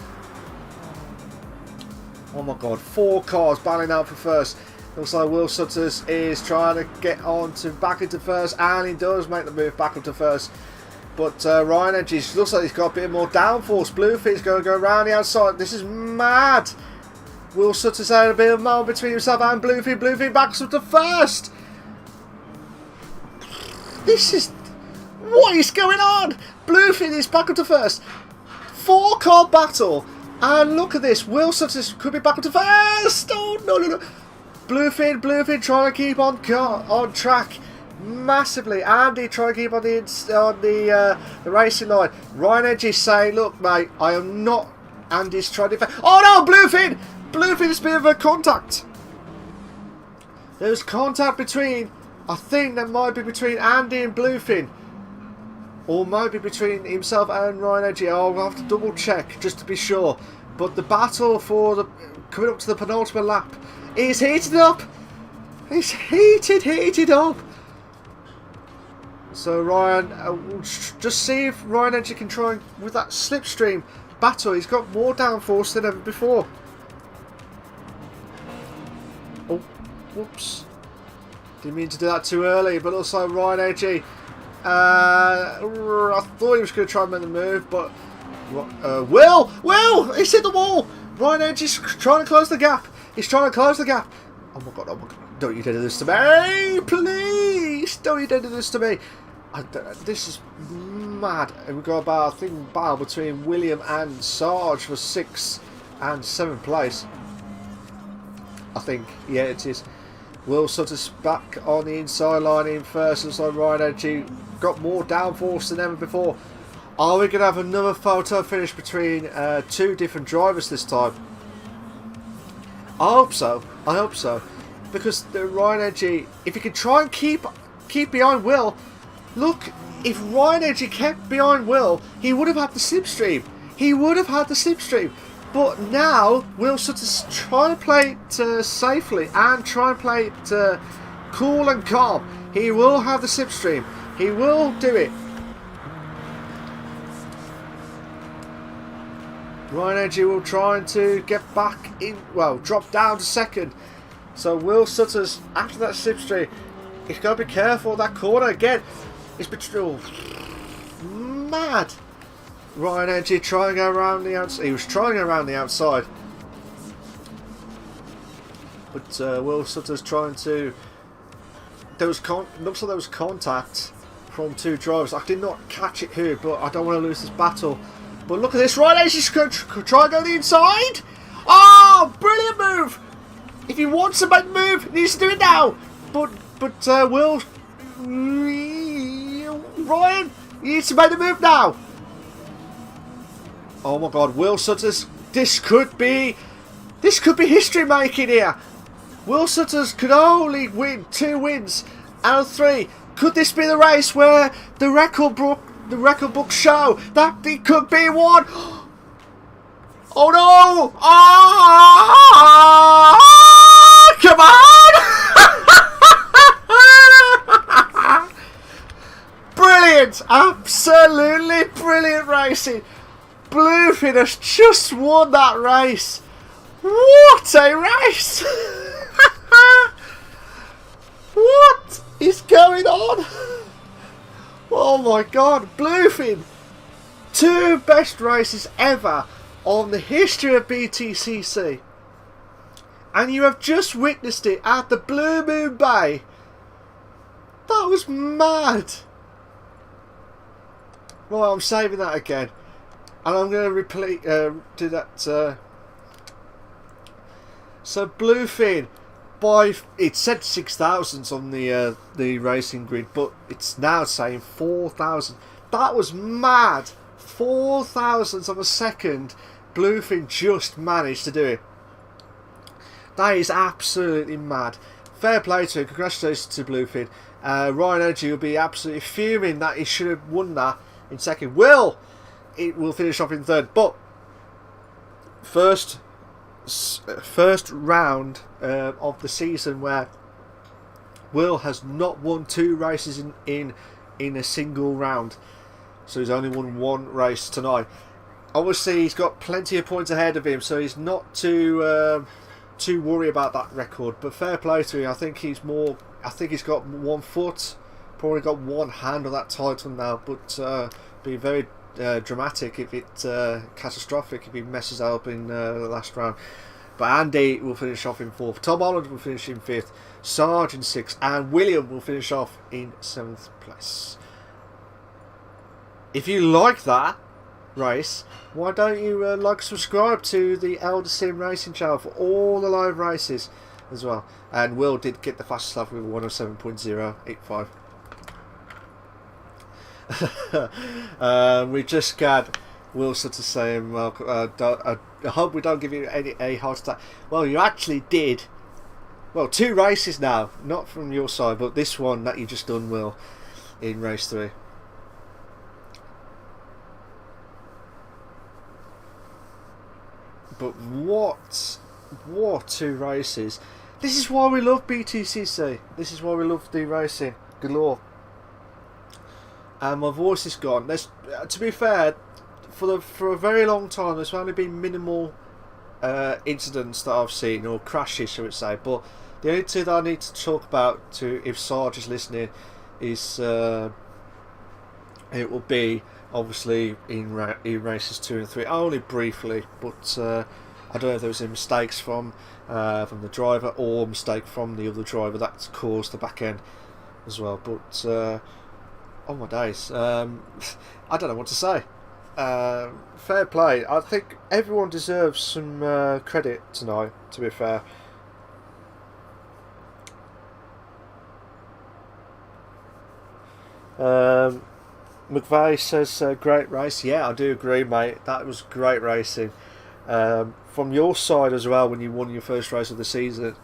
Oh my god, 4 cars battling out for first. Looks like Will Sutters is trying to get on to back into first, and he does make the move back up to first. But Ryan Edgy looks like he's got a bit more downforce. Bluefin's going to go around the outside. This is mad. Will Sutters had a bit of a moment between himself and Bluefin. Bluefin backs up to first. This is... What is going on? Bluefin is back up to first. 4 car battle. And look at this. Will Sutters could be back up to first. Oh, no. Bluefin trying to keep on track massively. Andy trying to keep on the racing line. Ryan Edgy saying, look mate, I am not... Andy's trying to defend. Oh no, Bluefin! Bluefin's bit of a contact. There's contact between... I think that might be between Andy and Bluefin. Or might be between himself and Ryan Edgy. I'll have to double check just to be sure. But the battle for the... coming up to the penultimate lap is heated up. It's heated up. So Ryan, we'll just see if Ryan Edgy can try and, with that slipstream battle. He's got more downforce than ever before. Oh, whoops. Didn't mean to do that too early, but also Ryan Edgy. I thought he was going to try and make the move, but Will, he's hit the wall. Ryan Edgy's trying to close the gap. He's trying to close the gap. Oh my god, don't you do this to me, please! Don't you do this to me. This is mad. And we've got about, I think, battle between William and Sarge for 6th and 7th place. I think, yeah, it is. Will Sutters back on the inside line in first, and so Ryan Edgy got more downforce than ever before. Are we going to have another photo finish between 2 different drivers this time? I hope so. Because the Ryan Edgy, if he could try and keep behind Will, look, if Ryan Edgy kept behind Will, he would have had the slipstream. But now, Will Sutter's trying to play it safely and try and play it cool and calm. He will have the slipstream. He will do it. Ryan Edgy will try to get back in, well, drop down to 2nd. So Will Sutter's, after that slipstream, he's got to be careful of that corner again. It's been mad. Ryan Edgy trying to go around the outside. He was trying to go around the outside. But Will Sutter's trying to... looks like there was contact from 2 drivers. I did not catch it here, but I don't want to lose this battle. But look at this, Ryan Edgy's trying to go the inside. Oh, brilliant move! If he wants to make the move, he needs to do it now. But Will... Ryan, he needs to make the move now. Oh my god, Will Sutters, this could be history making here. Will Sutters could only win 2 wins out of 3. Could this be the race where the record book show that it could be one? Oh no! Oh, come on! Brilliant! Absolutely brilliant racing. Bluefin has just won that race. What a race! What is going on? Oh my god, Bluefin! 2 best races ever on the history of BTCC. And you have just witnessed it at the Blue Moon Bay. That was mad. Well, I'm saving that again. And I'm going to repeat, do that. So Bluefin, it said 6,000 on the racing grid, but it's now saying 4,000. That was mad. 4,000 of a second. Bluefin just managed to do it. That is absolutely mad. Fair play to him. Congratulations to Bluefin. Ryan Energy will be absolutely fuming that he should have won that in second. It will finish off in third, but first round of the season where Will has not won 2 races in a single round, so he's only won 1 race tonight. Obviously, he's got plenty of points ahead of him, so he's not too worry about that record. But fair play to him. I think he's got 1 foot, probably got 1 hand on that title now. But be very dramatic if catastrophic if he messes up in the last round. But Andy will finish off in 4th. Tom Holland will finish in 5th. Sarge in 6th, and William will finish off in 7th place. If you like that race, why don't you subscribe to the Elder Sim Racing channel for all the live races as well. And Will did get the fastest lap with 107.085. We just got Will sort of saying, well, I hope we don't give you a heart attack. Well, you actually did. Well, 2 races now, not from your side, but this one that you just done, Will, in race 3. But what 2 races. This is why we love BTCC. This is why we love the racing galore. And my voice is gone. To be fair, for a very long time there's only been minimal incidents that I've seen, or crashes shall we say, but the only 2 that I need to talk about, if Sarge is listening, is it will be obviously in races 2 and 3, only briefly, but I don't know if there was any mistakes from the driver or mistake from the other driver that's caused the back end as well. But oh my days, I don't know what to say. Fair play. I think everyone deserves some credit tonight, to be fair. McVeigh says great race. Yeah, I do agree, mate. That was great racing. From your side as well, when you won your first race of the season,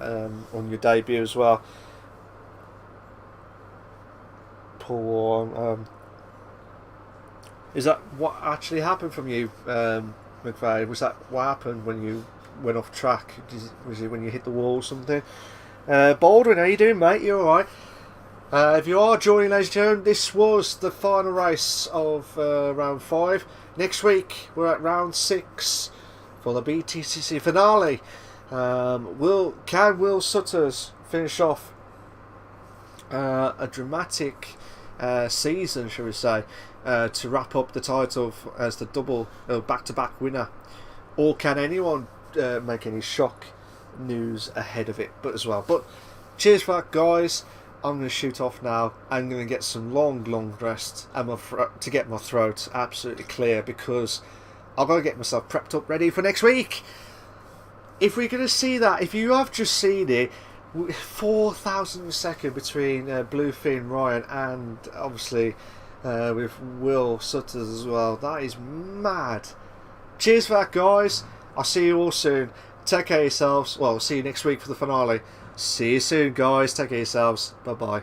on your debut as well. Paul, is that what actually happened from you, McVeigh? Was that what happened when you went off track? Was it when you hit the wall or something? Baldwin, how you doing, mate? You alright? If you are joining, ladies and gentlemen, this was the final race of round 5. Next week we're at round 6 for the BTCC finale. Can Will Sutters finish off a dramatic season, shall we say, to wrap up the title as the double back-to-back winner, or can anyone make any shock news ahead of it? But cheers for that, guys. I'm going to shoot off now. I'm going to get some long rest and to get my throat absolutely clear, because I've got to get myself prepped up ready for next week. If we're going to see that, if you have just seen it, 4,000 a second between Bluefin, Ryan, and obviously with Will Sutters as well. That is mad. Cheers for that, guys. I'll see you all soon. Take care of yourselves. Well, I'll see you next week for the finale. See you soon, guys. Take care of yourselves. Bye-bye.